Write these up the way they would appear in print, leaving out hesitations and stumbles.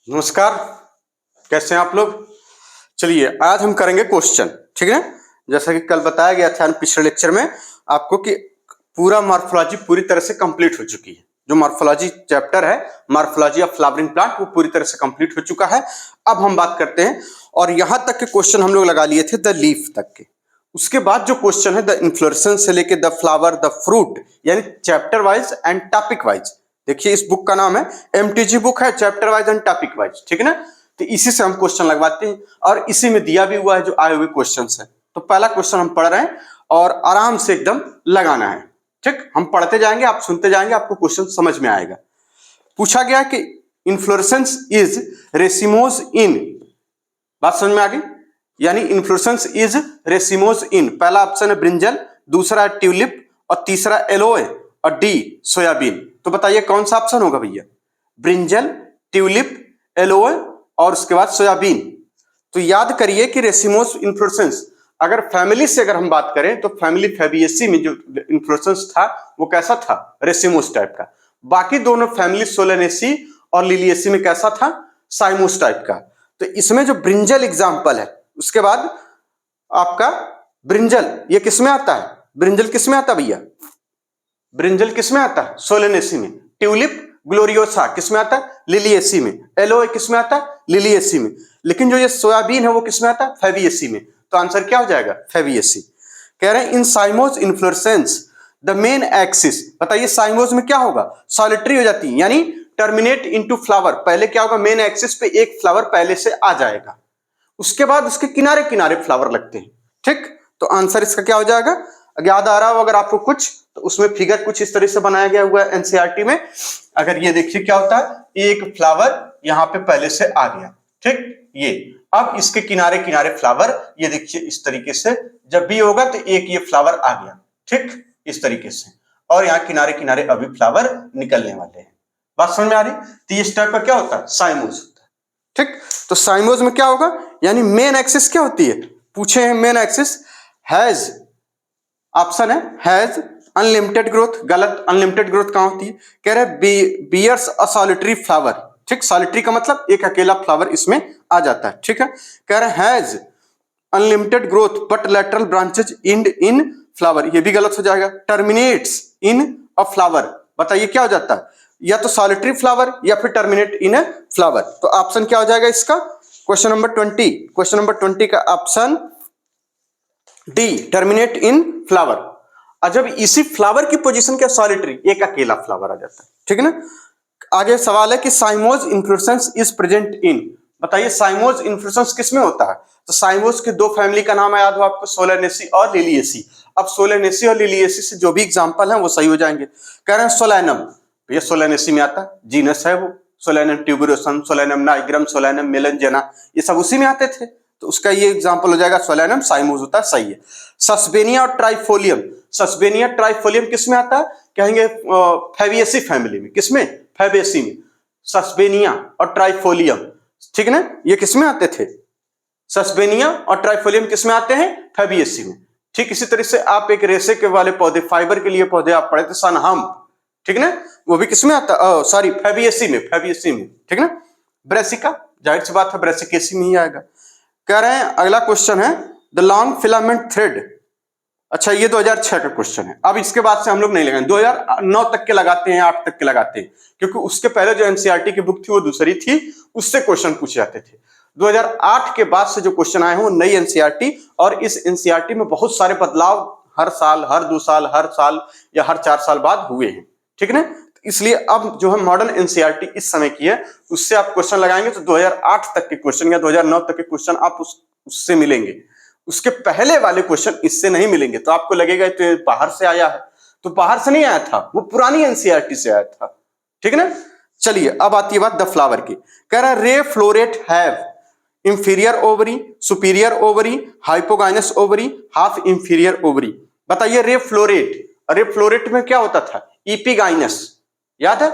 नमस्कार, कैसे हैं आप लोग। चलिए आज हम करेंगे क्वेश्चन, ठीक है। जैसा कि कल बताया गया था पिछले लेक्चर में आपको कि पूरा मॉर्फोलॉजी पूरी तरह से कंप्लीट हो चुकी है। जो मॉर्फोलॉजी चैप्टर है, मॉर्फोलॉजी ऑफ फ्लावरिंग प्लांट, वो पूरी तरह से कंप्लीट हो चुका है। अब हम बात करते हैं, और यहां तक के क्वेश्चन हम लोग लगा लिए थे द लीफ तक के। उसके बाद जो क्वेश्चन है द इन्फ्लोरेसेंस से लेके द फ्लावर द फ्रूट, यानी chapter wise and topic wise. देखिए इस बुक का नाम है एमटीजी बुक है, chapter wise and topic wise, ठीक है ना। तो इसी से हम क्वेश्चन लगवाते हैं और इसी में दिया भी हुआ है जो आए हुए क्वेश्चन है। तो पहला क्वेश्चन हम पढ़ रहे हैं और आराम से एकदम लगाना है, ठीक। हम पढ़ते जाएंगे, आप सुनते जाएंगे, आपको क्वेश्चन समझ में आएगा। पूछा गया कि इन्फ्लोरेसेंस इज रेसिमोज इन, बात समझ में आ गई, यानी इन्फ्लोरेसेंस इज रेसिमोज इन। पहला ऑप्शन है ब्रिंजल, दूसरा है ट्यूलिप और तीसरा एलोए और डी सोयाबीन। तो बताइए कौन सा ऑप्शन होगा भैया, ब्रिंजल, ट्यूलिप, एलोए और उसके बाद सोयाबीन। तो याद करिए कि रेसिमोस इन्फ्लोरेसेंस, अगर फैमिली से अगर हम बात करें तो फैमिली फैबिएसी में जो इन्फ्लोरेसेंस था वो कैसा था, रेसिमोस टाइप का। बाकी दोनों फैमिली सोलेनेसी और लिलिएसी में कैसा था, साइमोस टाइप का। तो इसमें जो ब्रिंजल एग्जाम्पल है, उसके बाद आपका ब्रिंजल ये किसमें आता है, ब्रिंजल किसमें आता है भैया, ब्रिंजल किसमें आता है, सोलेनेसी में। ट्यूलिप ग्लोरियोसा किसमें आता है, लिलिएसी में। एलोए किसमें आता है, लिलिएसी में। लेकिन जो ये सोयाबीन है वो किसमें आता है, फैबिएसी में। तो आंसर क्या हो जाएगा, फैबिएसी। कह रहे हैं in cymose inflorescence the main axis. बताइए साइमोस में क्या होगा, सॉलिटरी हो जाती है, यानी टर्मिनेट इनटू फ्लावर। पहले क्या होगा, मेन एक्सिस पे एक फ्लावर पहले से आ जाएगा, उसके बाद उसके किनारे किनारे फ्लावर लगते हैं, ठीक। तो आंसर इसका क्या हो जाएगा, याद आ रहा हो अगर आपको कुछ, तो उसमें फिगर कुछ इस तरह से बनाया गया हुआ है एनसीईआरटी में। अगर ये देखिए क्या होता है, एक फ्लावर यहाँ पे पहले से आ गया, ठीक। ये अब इसके किनारे किनारे फ्लावर, ये देखिए इस तरीके से जब भी होगा तो एक ये फ्लावर आ गया, ठीक, इस तरीके से। और यहाँ किनारे किनारे अभी फ्लावर निकलने वाले हैं। बात समझ में आ रही। तो इस टाइप का क्या होता है, साइमोस होता है, ठीक। तो साइमोस में क्या होगा, यानी मेन एक्सिस क्या होती है, पूछे हैं मेन एक्सिस हैज, ऑप्शन है हैज अनलिमिटेड ग्रोथ, गलत। अनलिमिटेड ग्रोथ कहां होती है, कह रहे बियर्स अ सॉलिटरी फ्लावर, ठीक। सॉलिटरी का मतलब एक अकेला फ्लावर इसमें आ जाता है, ठीक है। कह रहे has unlimited growth but lateral branches end in flower, ये भी गलत हो जाएगा। टर्मिनेट्स इन अ फ्लावर, बताइए क्या हो जाता है, या तो सॉलिटरी फ्लावर या फिर टर्मिनेट इन अ फ्लावर। तो ऑप्शन क्या हो जाएगा इसका, क्वेश्चन नंबर 20, क्वेश्चन नंबर 20 का ऑप्शन डी, टर्मिनेट इन फ्लावर। और जब इसी फ्लावर की पोजीशन क्या, सॉलिटरी, एक अकेला फ्लावर आ जाता है, ठीक है ना। आगे सवाल है कि साइमोस इन्फ्लोरेसेंस इज प्रेजेंट इन, बताइए साइमोस इन्फ्लोरेसेंस किसमें होता है। तो साइमोस के दो फैमिली का नाम याद हो आपको, सोलेनेसी और लिलिएसी। अब सोलेनेसी और लिलिएसी से जो भी एग्जांपल है वो सही हो जाएंगे। कह रहे हैं सोलैनम, ये सोलेनेसी में आता है, जीनस है वो, Solanum tuberosum, Solanum nigrum, Solanum melongena, ये सब उसी में आते थे। तो उसका ये एग्जांपल हो जाएगा सोलैनम, साइमोस होता है, सही है। सस्पेनिया और ट्राइफोलियम, सस्पेनिया ट्राइफोलियम किसमें आता है, कहेंगे फैबिएसी फैमिली में, किसमें, फैबिएसी में। सस्पेनिया और ट्राइफोलियम, ठीक है ना, ये किसमें आते थे, सस्पेनिया और ट्राइफोलियम किसमें आते हैं, फैबिएसी में। ठीक इसी तरह से आप एक रेशे के वाले पौधे, फाइबर के लिए पौधे आप पढ़े थे, सनहम, ठीक है ना, वो भी किसमें आता है, सॉरी फैबिएसी में, फैबिएसी में, ठीक है ना। ब्रेसिका, जाहिर सी बात है ब्रेसिकेसी में ही आएगा। कह रहे हैं अगला क्वेश्चन है द लॉन्ग फिलामेंट थ्रेड। अच्छा ये 2006 का क्वेश्चन है, अब इसके बाद से हम लोग नहीं लगाएंगे, 2009 तक के लगाते हैं, 8 तक के लगाते हैं, क्योंकि उसके पहले जो एनसीईआरटी की बुक थी वो दूसरी थी, उससे क्वेश्चन पूछे जाते थे। 2008 के बाद से जो क्वेश्चन आए हैं वो नई एनसीईआरटी, और इस एनसीईआरटी में बहुत सारे बदलाव हर साल, हर 2 साल, हर साल या हर 4 साल बाद हुए हैं, ठीक है ना। इसलिए अब जो हम मॉडर्न एनसीईआरटी इस समय की है उससे आप क्वेश्चन लगाएंगे तो 2008 तक के क्वेश्चन या 2009 तक के क्वेश्चन आप उससे मिलेंगे, उसके पहले वाले क्वेश्चन इससे नहीं मिलेंगे। तो आपको लगेगा तो ये बाहर से आया है, तो बाहर से नहीं आया था, वो पुरानी एनसीईआरटी से आया था, ठीक है ना। चलिए अब आती है बात द फ्लावर की। कह रहा है रे flow rate have inferior ovary, superior ovary, hypogynous ovary, half inferior ovary. बताइए रे फ्लोरेट, रे फ्लोरेट में क्या होता था, इपिगाइनस, याद है,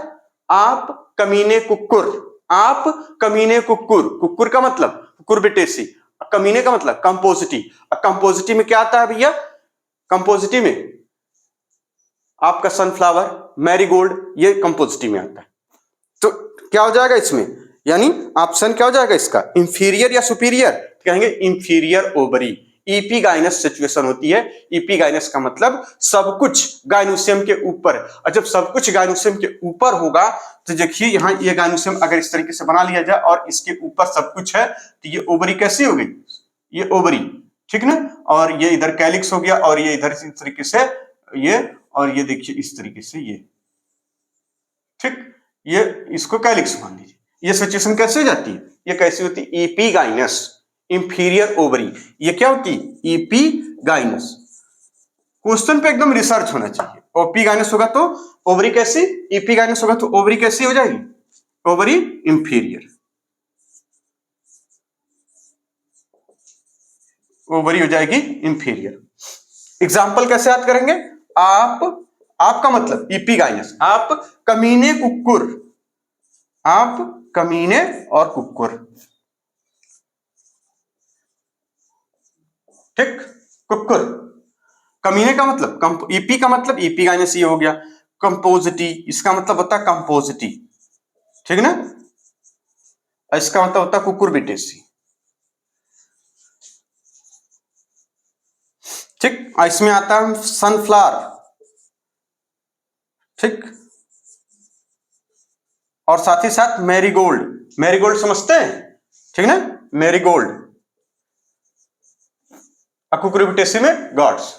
आप कमीने कुक्कुर, आप कमीने कुक्कुर, कुक्कुर का मतलब कुकुरबिटेसी, कमीने का मतलब कंपोजिटी। कंपोजिटी में क्या आता है भैया, कंपोजिटी में आपका सनफ्लावर, मैरीगोल्ड, ये कंपोजिटी में आता है। तो क्या हो जाएगा इसमें, यानी ऑप्शन क्या हो जाएगा इसका, इंफीरियर या सुपीरियर, कहेंगे इंफीरियर ओवरी। इपीगाइनस सिचुएशन होती है। इपीगाइनस का मतलब सब कुछ गाइनोसियम के ऊपर, और जब सब कुछ गाइनोसियम के ऊपर होगा तो देखिए यहाँ ये गाइनोसियम अगर इस तरीके से बना लिया जाए और इसके ऊपर सब कुछ है तो ये ओवरी कैसी हो गई, ये ओवरी, ठीक ना। और ये इधर कैलिक्स हो गया और ये इधर इस तरीके से ये, और ये देखिए इस तरीके से ये, ठीक, ये इसको कैलिक्स मान लीजिए। ये सिचुएशन कैसे हो जाती है, ये कैसी होती है, इपीगाइनस, इंफीरियर ओवरी। ये क्या होती है, इपीगाइनस। क्वेश्चन पे एकदम रिसर्च होना चाहिए। ओपीगाइनस होगा तो ओवरी कैसी, इपीगाइनस होगा तो ओवरी कैसी हो जाएगी, ओवरी इंफीरियर, ओवरी हो जाएगी इंफीरियर। एग्जाम्पल कैसे याद करेंगे, आपका मतलब इपीगाइनस, आप कमीने कुकुर, आप कमीने और कुकुर, ठीक, कुकुर। कमीने का मतलब ईपी का मतलब इपीगाइनस ये हो गया। कंपोजिटी, इसका मतलब होता है कंपोजिटी, ठीक ना। इसका मतलब होता है कुकुरबिटेसी, ठीक। इसमें आता है सनफ्लावर, ठीक, और साथ ही साथ मैरीगोल्ड। मैरीगोल्ड समझते हैं, ठीक ना, मैरीगोल्ड, कुकुरबिटेसी में गॉड्स।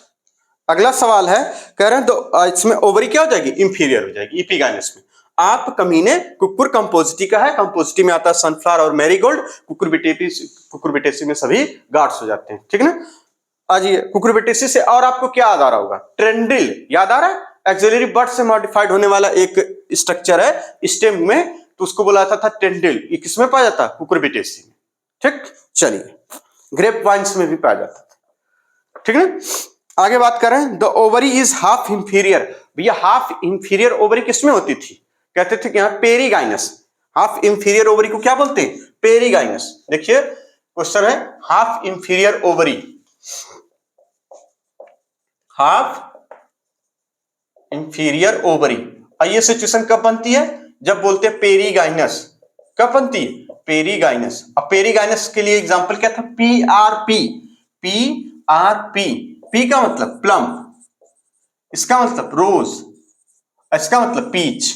अगला सवाल है, कह रहे हैं तो इसमें ओवरी क्या हो जाएगी, इंफीरियर हो जाएगी इपीगाइनस में। आप कमीने, कुकुर कंपोजिटी का है, कंपोजिटी में आता है सनफ्लावर और मैरीगोल्ड, कुकुरबिटेसी में सभी गार्ड्स हो जाते हैं, ठीक ना। आज ये कुकुरबिटेसी से और आपको क्या याद आ रहा होगा, ट्रेंडिल याद आ रहा है, एक्सिलरी बर्ड से मॉडिफाइड होने वाला एक स्ट्रक्चर है स्टेम में, तो उसको बोला था ट्रेंडिल। ये किसमें पाया जाता है, कुकुरबिटेसी में, ठीक। चलिए, ग्रेप वाइन्स में भी पाया जाता था, ठीक ना। आगे बात करें, the ovary is half inferior. भैया हाफ इंफीरियर ओवरी किसमें होती थी, कहते थे कि यहाँ पेरीगाइनस। हाफ इंफीरियर ओवरी को क्या बोलते हैं, पेरीगाइनस। देखिए क्वेश्चन है, half inferior ovary, half inferior ovary. और ये सिचुएशन कब बनती है, जब बोलते हैं पेरीगाइनस। कब बनती है, पेरीगाइनस। अब पेरीगाइनस के लिए एग्जांपल क्या था, पीआरपी, पीआरपी। पी का मतलब प्लम, इसका मतलब रोज, इसका मतलब पीच,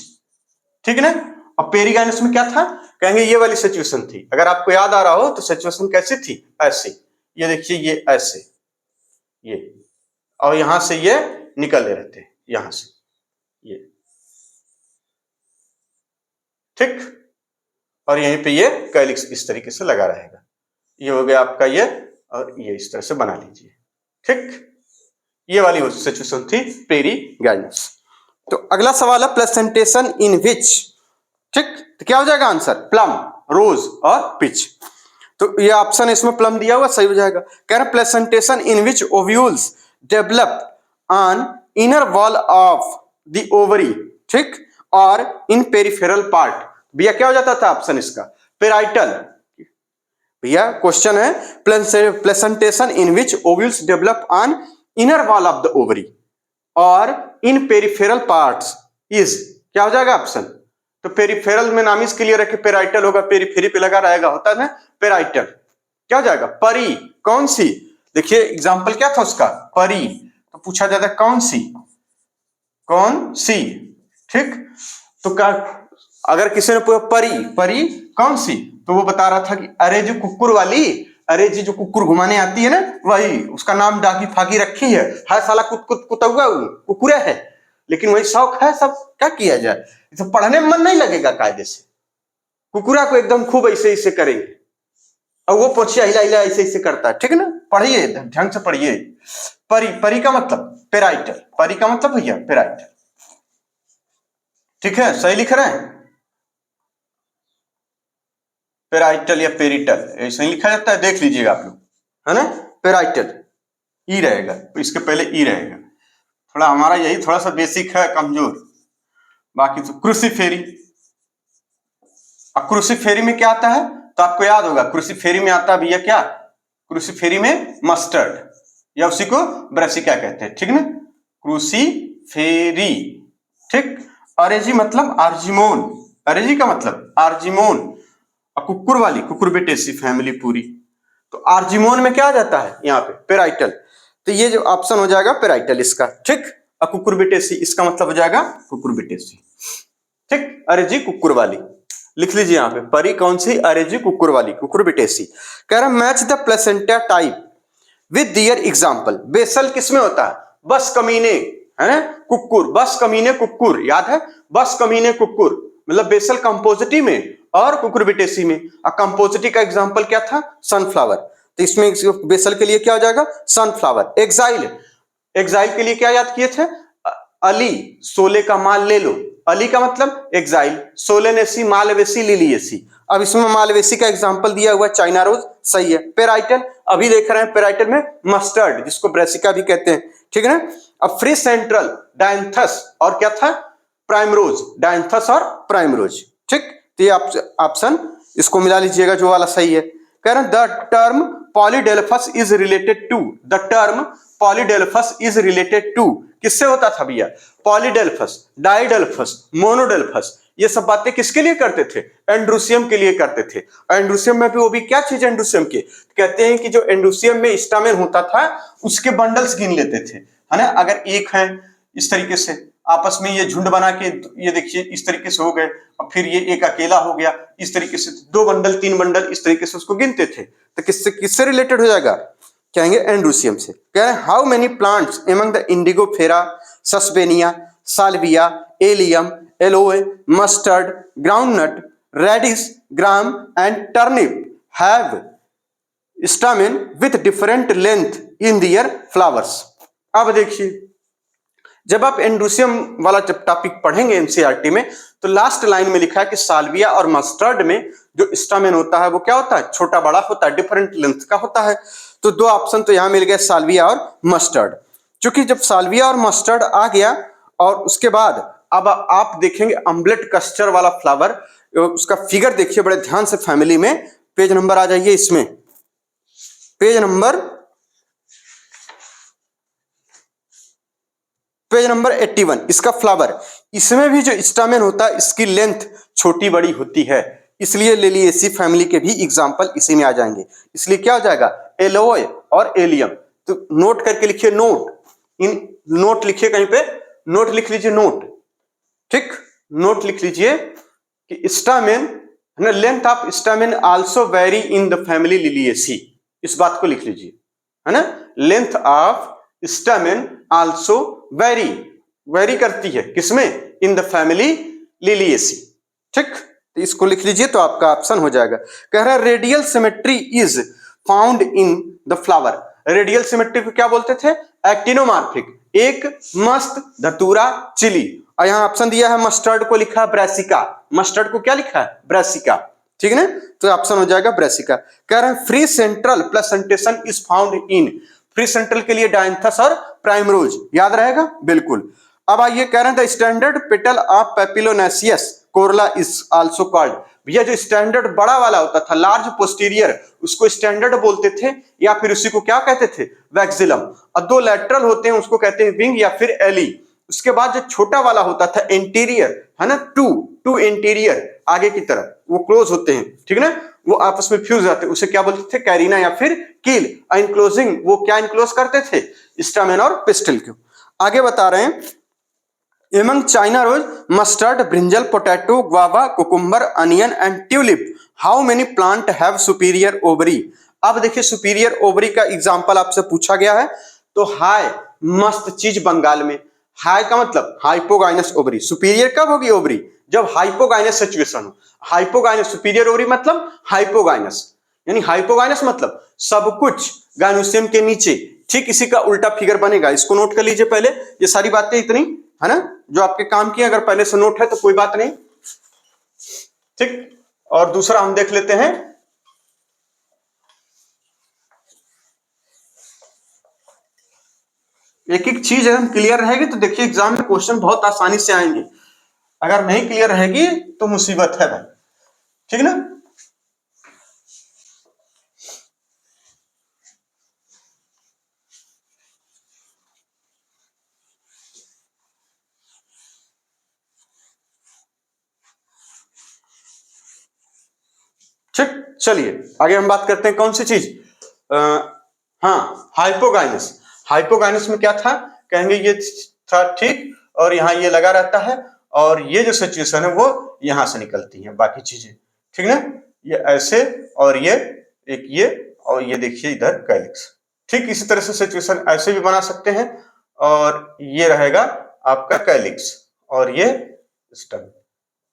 ठीक है ना। अब पेरीगाइनस में क्या था, कहेंगे ये वाली सिचुएशन थी। अगर आपको याद आ रहा हो तो सिचुएशन कैसी थी, ऐसे, ये देखिए ये ऐसे, ये, और यहां से ये निकल रहे थे, यहां से ये, ठीक, और यहीं पे ये कैलिक्स इस तरीके से लगा रहेगा। ये हो गया आपका ये, और ये इस तरह से बना लीजिए, ठीक। ये वाली सिचुएशन थी पेरीगाइनस। तो अगला सवाल है, प्लेसेंटेशन इन विच, ठीक, तो क्या हो जाएगा आंसर, प्लम, रोज और पिच। तो ये ऑप्शन इसमें प्लम दिया हुआ सही हो जाएगा। कह रहे placentation in which ovules develop on inner wall of the ovary, ठीक, और इन पेरिफेरल पार्ट। भैया क्या हो जाता था ऑप्शन इसका, पेराइटल। भैया क्वेश्चन है, placentation in which ovules develop on inner wall of the ovary और इन पेरिफेरल पार्ट्स इज, क्या हो जाएगा ऑप्शन, तो पेरिफेरल में नाम इसके लिए रखे, पेराइटल होगा, पेरीफेरी पे लगा रहेगा, होता है ना पेराइटल। क्या हो जाएगा, परी, कौन सी। देखिए एग्जांपल क्या था उसका, परी, तो पूछा जाता है कौन सी, कौन सी, ठीक। तो क्या, अगर किसी ने पूछा परी, परी कौन सी, तो वो बता रहा था कि अरे जो कुकुर वाली, अरे जी जो कुकुर घुमाने आती है ना वही, उसका नाम डाकी फाकी रखी है साला कुतुआ कुकुरे है, लेकिन वही शौक है सब, क्या किया जाए, तो पढ़ने में मन नहीं लगेगा कायदे से। कुकुरा को एकदम खूब ऐसे ऐसे करेंगे और वो पोछिया हिला हिला ऐसे ऐसे करता है, ठीक है ना। पढ़िए ढंग से पढ़िए। परी, परी का मतलब पेराइटल, परी का मतलब भैया पेराइटल, ठीक है, सही लिख रहे हैं, पेराइटल या पेरिटल ऐसे ही लिखा जाता है, देख लीजिएगा आप लोग, है ना। पेराइटल ई रहेगा, इसके पहले ई रहेगा। थोड़ा हमारा यही थोड़ा सा बेसिक है कमजोर, बाकी तो क्रूसीफेरी। अब क्रूसीफेरी में क्या आता है, तो आपको याद होगा क्रूसीफेरी में आता है भैया क्या, क्रूसीफेरी में मस्टर्ड, या उसी को ब्रासिका कहते हैं, ठीक ना, क्रूसीफेरी, ठीक। अरेजी मतलब आर्जिमोन, अरेजी का मतलब आर्जिमोन, कुकुर वाली कुकुरबिटेसी फैमिली पूरी। तो आर्जिमोन में क्या आ जाता है यहाँ पे पेराइटल, तो ये जो ऑप्शन हो जाएगा पेराइटल इसका, ठीक। कुकुरबिटेसी इसका मतलब हो जाएगा कुकुरबिटेसी, ठीक। अरे जी कुकुर वाली लिख लीजिए यहाँ पे, परी कौन सी, अरे जी कुकुर वाली कुकुरबिटेसी। कह रहा match the placenta type with their example. Basal किसमें होता है, बस कमीने, है ना, कुकुर, बस कमीने कुकुर, याद है, बस कमीने कुकुर, मतलब बेसल कंपोजिटी में और कुकुरबिटेसी में। कंपोजिटी का एग्जाम्पल क्या था, सनफ्लावर, तो इसमें बेसल के लिए क्या हो जाएगा, सनफ्लावर। एग्जाइल, एग्जाइल के लिए क्या याद किए थे, अली सोले का माल ले लो, अली का मतलब एग्जाइल, सोलेनेसी मालवेसी लिलियसी। अब इसमें मालवेसी का एग्जांपल दिया हुआ चाइना रोज, सही है। पेराइटल अभी देख रहे हैं, पेराइटल में मस्टर्ड जिसको ब्रेसिका भी कहते हैं, ठीक है ना। अब फ्री सेंट्रल डायंथस और क्या था, प्राइमरोज, डायंथस और प्राइमरोज, ठीक। तो ये ऑप्शन इसको मिला लीजिएगा जो वाला सही है। कह रहे हैं the term polyadelphous is related to, the term polyadelphous is related to किससे होता था भैया, पॉलीडेल्फस, डाइडेल्फस, मोनोडेल्फस, ये सब बातें किसके लिए करते थे, एंड्रोसियम के लिए करते थे। एंड्रोसियम में भी वो भी क्या चीज है एंड्रोसियम के, कहते हैं कि जो एंड्रोसियम में स्टामेन होता था उसके बंडल्स गिन लेते थे, है ना। अगर एक है इस तरीके से आपस में ये झुंड बना के, ये देखिए इस तरीके से हो गए, और फिर ये एक अकेला हो गया, इस तरीके से 2 बंडल 3 बंडल इस तरीके से उसको गिनते थे। तो किससे किससे रिलेटेड हो जाएगा, कहेंगे एंड्रोसियम से। कह रहे हैं how many plants among the Indigofera, Sesbania, Salvia, Allium, Aloe, mustard, groundnut, radish, gram and turnip have stamen with different length in their flowers. अब देखिए जब आप एंड्रोसियम वाला जब टॉपिक पढ़ेंगे एनसीईआरटी में, तो लास्ट लाइन में लिखा है कि साल्विया और मस्टर्ड में जो स्टामेन होता है वो क्या होता है, छोटा बड़ा होता है, डिफरेंट लेंथ का होता है। तो 2 ऑप्शन तो यहां मिल गए, साल्विया और मस्टर्ड। क्योंकि जब साल्विया और मस्टर्ड आ गया और उसके बाद अब आप देखेंगे अम्बलेट कस्टर वाला फ्लावर, उसका फिगर देखिए बड़े ध्यान से फैमिली में, पेज नंबर आ जाइए इसमें, पेज नंबर 81, इसका फ्लावर, इसमें भी जो स्टामेन होता है इसकी लेंथ छोटी बड़ी होती है, इसलिए लिलिएसी फैमिली के भी एग्जाम्पल इसी में आ जाएंगे। इसलिए क्या हो जाएगा, एलोए और एलियम। तो नोट करके लिखिए, नोट, इन नोट लिखिए कहीं पे, नोट लिख लीजिए, नोट, ठीक, नोट लिख लीजिए कि स्टामेन, है ना, length of stamen also very in the family Liliaceae, इस बात को लिख लीजिए, है ना, length of stamen also very, very करती है किसमें, इन द फैमिली लिलिएसी, ठीक। तो इसको लिख लीजिए तो आपका ऑप्शन हो जाएगा। कह रहा है radial symmetry is found in the flower, radial symmetry को क्या बोलते थे, एक्टिनोमार्फिक, एक मस्त, धतूरा, चिली, और यहां ऑप्शन दिया है मस्टर्ड को लिखा है ब्रेसिका, मस्टर्ड को क्या लिखा है, ब्रेसिका, ठीक है ना। तो ऑप्शन हो जाएगा ब्रेसिका। कह रहे हैं free central placentation is found in, free central के लिए डायंथस और प्राइमरोज, याद रहेगा बिल्कुल। अब आइए, कह रहे हैं the standard petal of papilionaceous corolla is also called, भैया जो स्टैंडर्ड बड़ा वाला होता था लार्ज पोस्टीरियर, उसको स्टैंडर्ड बोलते थे, या फिर उसी को क्या कहते थे, वैक्सिलम। और 2 लैटरल होते हैं उसको कहते हैं विंग या फिर एली। उसके बाद जो छोटा वाला होता था एंटीरियर, है ना, टू एंटीरियर, आगे की तरफ वो क्लोज होते हैं, ठीक है ना, वो आपस में फ्यूज जाते हैं, उसे क्या बोलते थे, कैरिना या फिर कील। इनक्लोजिंग वो क्या इनक्लोज करते थे, स्टामेन और पिस्टल को। आगे बता रहे हैं among China rose, mustard, brinjal, potato, guava, cucumber, onion and tulip how many plant have superior ovary. अब देखिए सुपीरियर ओवरी का एग्जांपल आपसे पूछा गया है, तो हाय मस्त चीज बंगाल में, हाई का मतलब हाइपोगाइनस ओवरी, सुपीरियर कब होगी ओवरी, जब हाइपोगाइनस सिचुएशन हो, हाइपोगाइनस, सुपीरियर ओवरी मतलब हाइपोगाइनस, यानी हाइपोगाइनस मतलब सब कुछ गाइनोसियम के नीचे, ठीक इसी का उल्टा फिगर बनेगा। इसको नोट कर लीजिए पहले, ये सारी बातें इतनी, है ना, जो आपके काम की, अगर पहले से नोट है तो कोई बात नहीं, ठीक। और दूसरा हम देख लेते हैं, एक एक चीज अगर क्लियर रहेगी तो देखिए एग्जाम में क्वेश्चन बहुत आसानी से आएंगे, अगर नहीं क्लियर रहेगी तो मुसीबत है भाई, ठीक ना। चलिए आगे हम बात करते हैं कौन सी चीज, हाँ हाइपोगाइनस। हाइपोगाइनस में क्या था, कहेंगे ये था ठीक, और यहाँ ये लगा रहता है, और ये जो सिचुएशन है वो यहां से निकलती है बाकी चीजें, ठीक ना, ये ऐसे, और ये एक ये, और ये देखिए इधर कैलिक्स। ठीक इसी तरह से सिचुएशन ऐसे भी बना सकते हैं, और ये रहेगा आपका कैलिक्स और ये स्टम,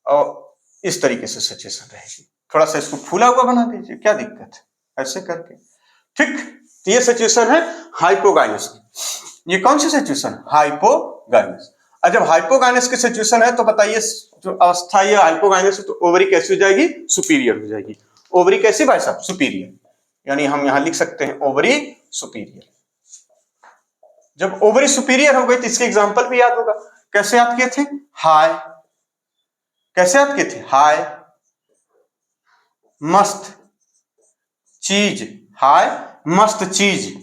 और इस तरीके से सिचुएशन रहेगी। थोड़ा सा इसको फूला हुआ बना दीजिए, क्या दिक्कत है, ऐसे करके। ठीक, तो ये सिचुएशन है हाइपोगाइनस की। ये कौन सी सिचुएशन, हाइपोगाइनस। और जब हाइपोगाइनस की सिचुएशन है तो बताइए जो अवस्था ये हाइपोगाइनस है, तो ओवरी कैसी हो जाएगी, सुपीरियर हो जाएगी। ओवरी कैसी भाई साहब, सुपीरियर, यानी हम यहां लिख सकते हैं ओवरी सुपीरियर। जब ओवरी सुपीरियर हो गई तो इसके एग्जांपल भी याद होगा, कैसे याद किए थे, हाय, कैसे याद किए थे, हाय मस्त चीज, हाय मस्त चीज,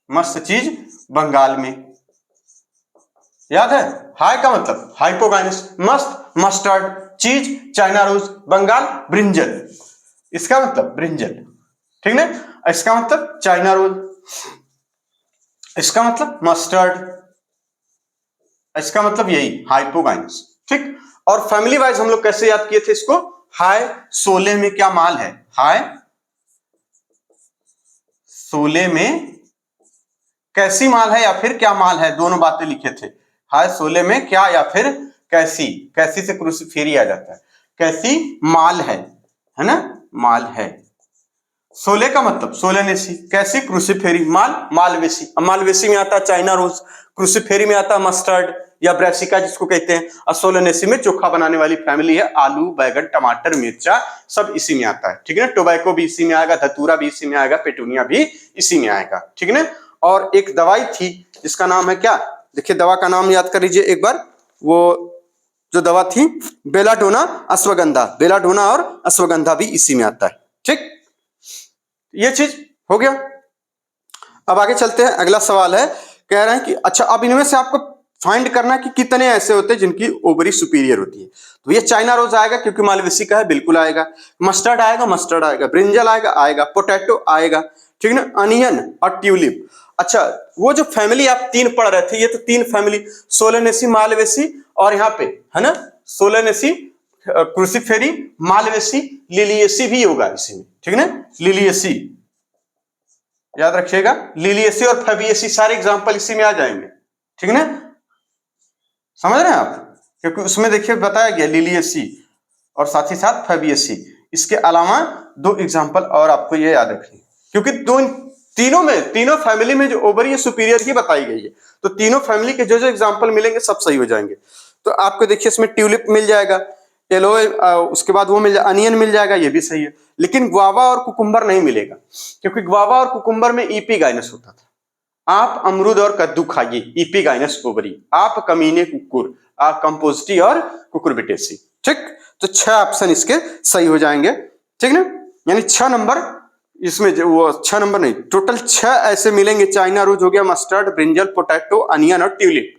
मस्त चीज बंगाल में, याद है, हाय का मतलब हाइपोगाइनस, मस्त मस्टर्ड, चीज चाइना रोज, बंगाल ब्रिंजल, इसका मतलब ब्रिंजल, ठीक ना, इसका मतलब चाइना रोज, इसका मतलब मस्टर्ड, इसका मतलब यही हाइपोगाइनस। ठीक, और फैमिली वाइज हम लोग कैसे याद किए थे इसको, हाय शोले में क्या माल है, हाय शोले में कैसी माल है या फिर क्या माल है, दोनों बातें लिखे थे। हाय शोले में क्या या फिर कैसी, कैसी से क्रूसीफेरी आ जाता है, कैसी माल है ना, माल है। शोले का मतलब सोलेनेसी, कैसी क्रूसीफेरी, माल मालवेसी, मालवेसी में आता है चाइना रोज, क्रूसीफेरी में आता है मस्टर्ड या ब्रेसिका जिसको कहते हैं, और सोलेनेसी में चोखा बनाने वाली फैमिली है, आलू बैगन टमाटर मिर्चा सब इसी में आता है, ठीक है ना, टोबैको भी इसी में आएगा, धतूरा भी इसी में आएगा, पेटूनिया भी इसी में आएगा, ठीक है ना। और एक दवाई थी जिसका नाम है क्या, देखिए दवा का नाम याद कर लीजिए एक बार, वो जो दवा थी बेलाडोना अश्वगंधा, बेलाडोना और अश्वगंधा भी इसी में आता है। ठीक, ये चीज हो गया। अब आगे चलते हैं, अगला सवाल है, कह रहे हैं कि अच्छा अब इनमें से आपको फाइंड करना कि कितने ऐसे होते हैं जिनकी ओवरी सुपीरियर होती है। तो ये चाइना रोज आएगा क्योंकि मालवेसी का है, बिल्कुल आएगा, मस्टर्ड आएगा, मस्टर्ड आएगा, ब्रिंजल आएगा, आएगा, पोटैटो आएगा, ठीक है ना, अनियन और ट्यूलिप। अच्छा वो जो फैमिली आप तीन पढ़ रहे थे, ये तो तीन फैमिली, सोलेनेसी मालवेसी और यहाँ पे है ना सोलेनेसी क्रूसीफेरी मालवेसी लिलियेसी भी होगा इसी में, ठीक है ना, लिलियेसी याद रखिएगा, लिलियेसी और फैबियेसी सारे एग्जांपल इसी में आ जाएंगे, ठीक है ना, समझ रहे हैं आप, क्योंकि उसमें देखिए बताया गया लिलियेसी और साथ ही साथ फैबियेसी। इसके अलावा दो एग्जांपल और आपको ये याद रखिए, क्योंकि दो तीनों में, तीनों फैमिली में जो ओवरी या सुपीरियर की बताई गई है, तो तीनों फैमिली के जो जो एग्जांपल मिलेंगे सब सही हो जाएंगे। तो आपको देखिए इसमें ट्यूलिप मिल जाएगा, येलो, उसके बाद वो मिल जाएगा, अनियन मिल जाएगा, ये भी सही है, लेकिन ग्वावा और कुकुम्बर नहीं मिलेगा, क्योंकि ग्वावा और कुकुम्बर में ईपीगाइनस होता था। आप अमरूद और कद्दू खाइए, ईपीगाइनस ओवरी, आप कमीने कुकुर, आप कंपोजिटी और कुकुरबिटेसी। ठीक, तो 6 ऑप्शन इसके सही हो जाएंगे, ठीक ना, यानी 6 नंबर इसमें, वो 6 नंबर नहीं, टोटल 6 ऐसे मिलेंगे, चाइना रोज हो गया, मस्टर्ड, ब्रिंजल, पोटैटो, अनियन और ट्यूलिप।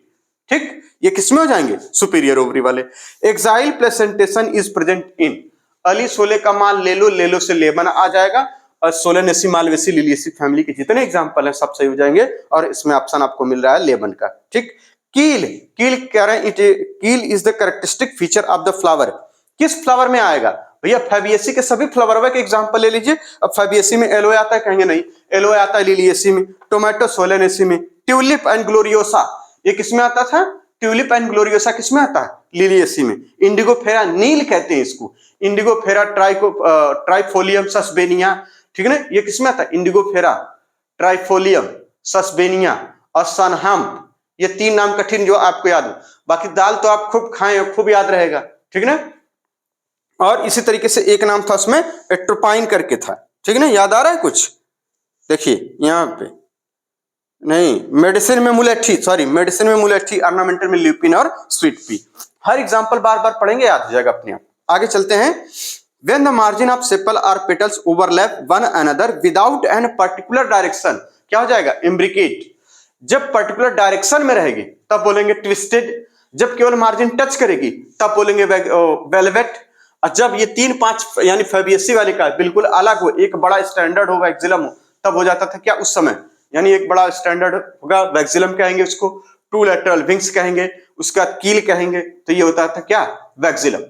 ठीक, ये किसमें हो जाएंगे, सुपीरियर ओवरी वाले। एक्साइल प्लेसेंटेशन इज प्रेजेंट इन, अली शोले का माल ले लो, ले लो से लेबन आ जाएगा, और सोलेनेसी मालवेसी लिलियेसी फैमिली के जितने एग्जांपल हैं सब सही हो जाएंगे, और इसमें ऑप्शन आपको मिल रहा है लेबन का। ठीक, कील, कील कह रहे हैं, कील is the characteristic feature of the flower, किस फ्लावर में आएगा भैया, फैबियेसी के सभी फ्लावर के एग्जांपल ले लीजिए। अब फैबियेसी में एलोए आता है, कहेंगे नहीं, एलोए आता है लिलियेसी में, टोमेटो सोलेनेसी में, ट्यूलिप एंड ग्लोरियोसा ये किसमें आता था, ट्यूलिप एंड ग्लोरियोसा किसमें आता है, लिलियेसी में। इंडिगो फेरा नील कहते हैं इसको, इंडिगो फेरा ट्राइफोलियम सस्बेनिया, ठीक है ना, ये किसमें आता है, इंडिगो फेरा, ट्राइफोलियम, सस्बेनिया और सनहम्प, ये 3 नाम कठिन जो आपको याद हो, बाकी दाल तो आप खूब खाएं और खूब याद रहेगा, ठीक है ना। और इसी तरीके से एक नाम था उसमें एट्रोपाइन करके था, ठीक है ना, याद आ रहा है कुछ, देखिए यहाँ पे, नहीं मेडिसिन में मुलेठी, सॉरी मेडिसिन में मुलेठी, ऑर्नामेंटल में ल्यूपिन और स्वीट पी। हर एग्जांपल बार बार पढ़ेंगे, याद हो जाएगा अपने आप। आगे चलते हैं, when the margin of sepal or petals overlap one another without any particular direction, क्या हो जाएगा, imbricate। जब पर्टिकुलर डायरेक्शन में रहेगी तब बोलेंगे ट्विस्टेड, जब केवल मार्जिन टच करेगी तब बोलेंगे वेलवेट, और जब ये 3-5 यानी फेबियसी वाले का बिल्कुल अलग हो, एक बड़ा स्टैंडर्ड हो, वैक्सिलम हो, तब हो जाता था क्या उस समय, यानी एक बड़ा स्टैंडर्ड होगा, वैक्सिलम कहेंगे उसको, 2 लैटरल विंग्स कहेंगे, उसका कील कहेंगे, तो ये होता था क्या वैक्सिलम,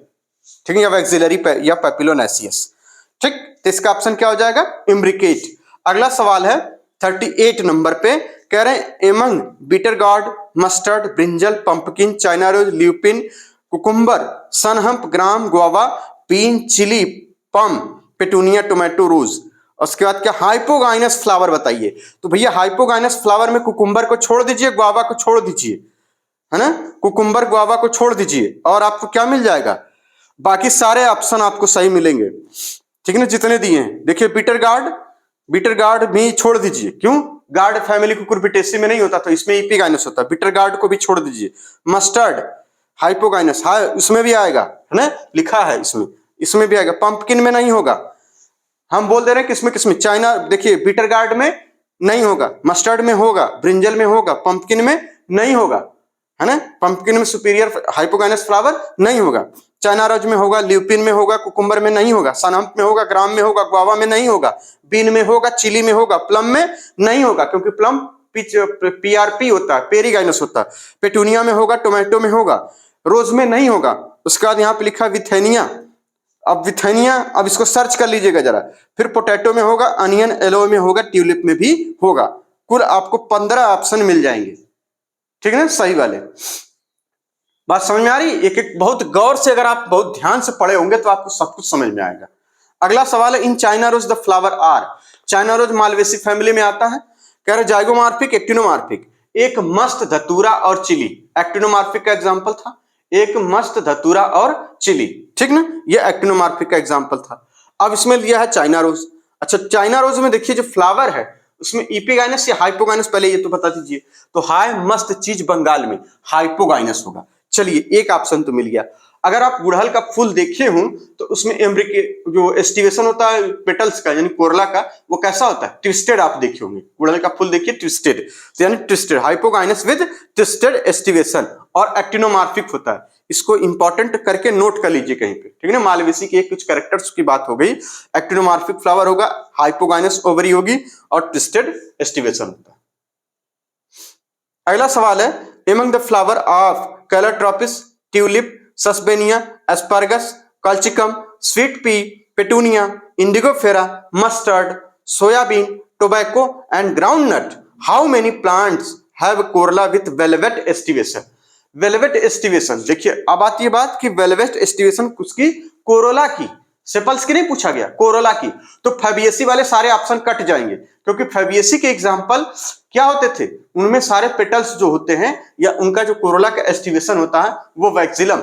ठीक है, या वैक्सिलरी या पेपिलोनेसियस। ठीक, तो इसका ऑप्शन क्या हो जाएगा इम्ब्रिकेट। अगला सवाल है 38 नंबर पे, कह रहे हैं among bitter gourd, mustard, brinjal, pumpkin, China rose, lupin, cucumber, sunhemp, gram, guava, pea, chilli, plum, petunia, tomato, rose. उसके बाद क्या हाइपोगाइनस फ्लावर बताइए। तो भैया हाइपोगाइनस फ्लावर में कुकुम्बर को छोड़ दीजिए, गुआवा को छोड़ दीजिए, है ना, कुकुम्बर गुआवा को छोड़ दीजिए और आपको क्या मिल जाएगा, बाकी सारे ऑप्शन आपको सही मिलेंगे, ठीक है ना, जितने दिए हैं। देखिए बीटर गार्ड भी छोड़ दीजिए, क्यों, गार्ड फैमिली कुकुरबिटेसी में नहीं होता, तो इसमें इपिगाइनस होता है, बीटर गार्ड को भी छोड़ दीजिए। मस्टर्ड हाइपोगाइनस, हाँ उसमें भी आएगा, है ना, लिखा है इसमें भी आएगा। पंपकिन में नहीं होगा, हम बोल दे रहे हैं किसमें किसमें, चाइना, देखिए बीटर गार्ड में नहीं होगा, मस्टर्ड में होगा, ब्रिंजल में होगा, पंपकिन में नहीं होगा, है ना, पंपकिन में सुपीरियर हाइपोगाइनस फ्लावर नहीं होगा, चाइना रोज में होगा, ल्यूपिन में होगा, कुकुम्बर में नहीं होगा, सनहम्प में होगा, ग्राम में होगा, गुआवा में नहीं होगा, बीन में होगा, चिली में होगा, प्लम में नहीं होगा, क्योंकि प्लम पीआरपी होता है, पेरीगाइनस होता है, पेटूनिया में होगा, टोमेटो में होगा, रोज में नहीं होगा। उसके बाद यहाँ पे लिखा विथेनिया, अब विथेनिया, अब इसको सर्च कर लीजिएगा जरा, फिर पोटैटो में होगा, अनियन येलो में होगा, ट्यूलिप में भी होगा। कुल आपको 15 ऑप्शन मिल जाएंगे, ठीक है ना, सही वाले। बात समझ में आ रही, एक एक बहुत गौर से अगर आप बहुत ध्यान से पढ़े होंगे तो आपको सब कुछ समझ में आएगा। अगला सवाल है in China rose the flower are, China rose Malvaceae family में आता है, कह रहे जाइगोमॉर्फिक, एक्टिनोमॉर्फिक, एक मस्त, धतूरा और चिली, एक्टिनोमॉर्फिक का एग्जांपल था, एक मस्त, धतूरा और चिली, ठीक ना, ये एक्टिनोमॉर्फिक का एग्जांपल था। अब इसमें लिया है चाइना रोज। अच्छा, चाइना रोज में देखिए जो फ्लावर है उसमें इपिगाइनस या हाइपोगाइनस, पहले ये तो बता दीजिए। तो हाय मस्त चीज बंगाल में हाइपोगाइनस होगा। चलिए एक ऑप्शन तो मिल गया। अगर आप गुड़हल का फूल देखे हो तो उसमें एम्ब्रिके जो एस्टिवेशन होता है पेटल्स का यानी कोरला का, वो कैसा होता है, ट्विस्टेड आप देखे होंगे, गुड़हल का फूल देखिए ट्विस्टेड, तो यानी twisted, hypogynous with twisted aestivation, और एक्टिनोमॉर्फिक होता है। इसको इंपॉर्टेंट करके नोट कर लीजिए कहीं पे, ठीक है ना, मालवेसी के कुछ कैरेक्टर्स की बात हो गई। एक्टिनोमॉर्फिक फ्लावर होगा, हाइपोगाइनस ओवरी होगी और ट्विस्टेड एस्टिवेशन होता है। अगला सवाल है among the flower of calotropis, tulip, sesbania, asparagus, colchicum, sweet pea, petunia, indigofera, mustard, soybean, tobacco and groundnut, how many plants have corolla with valvate aestivation. Valvate aestivation, देखिए अब आती है बात कि वेलवेट एस्टिवेशन उसकी कोरोला की, sepals की नहीं पूछा गया, कोरोला की। तो फेबियसी वाले सारे ऑप्शन कट जाएंगे, क्योंकि फेबियसी के एग्जांपल क्या होते थे, उनमें सारे पेटल्स जो होते हैं या उनका जो कोरोला का एस्टिवेशन होता है वो वैक्सिलम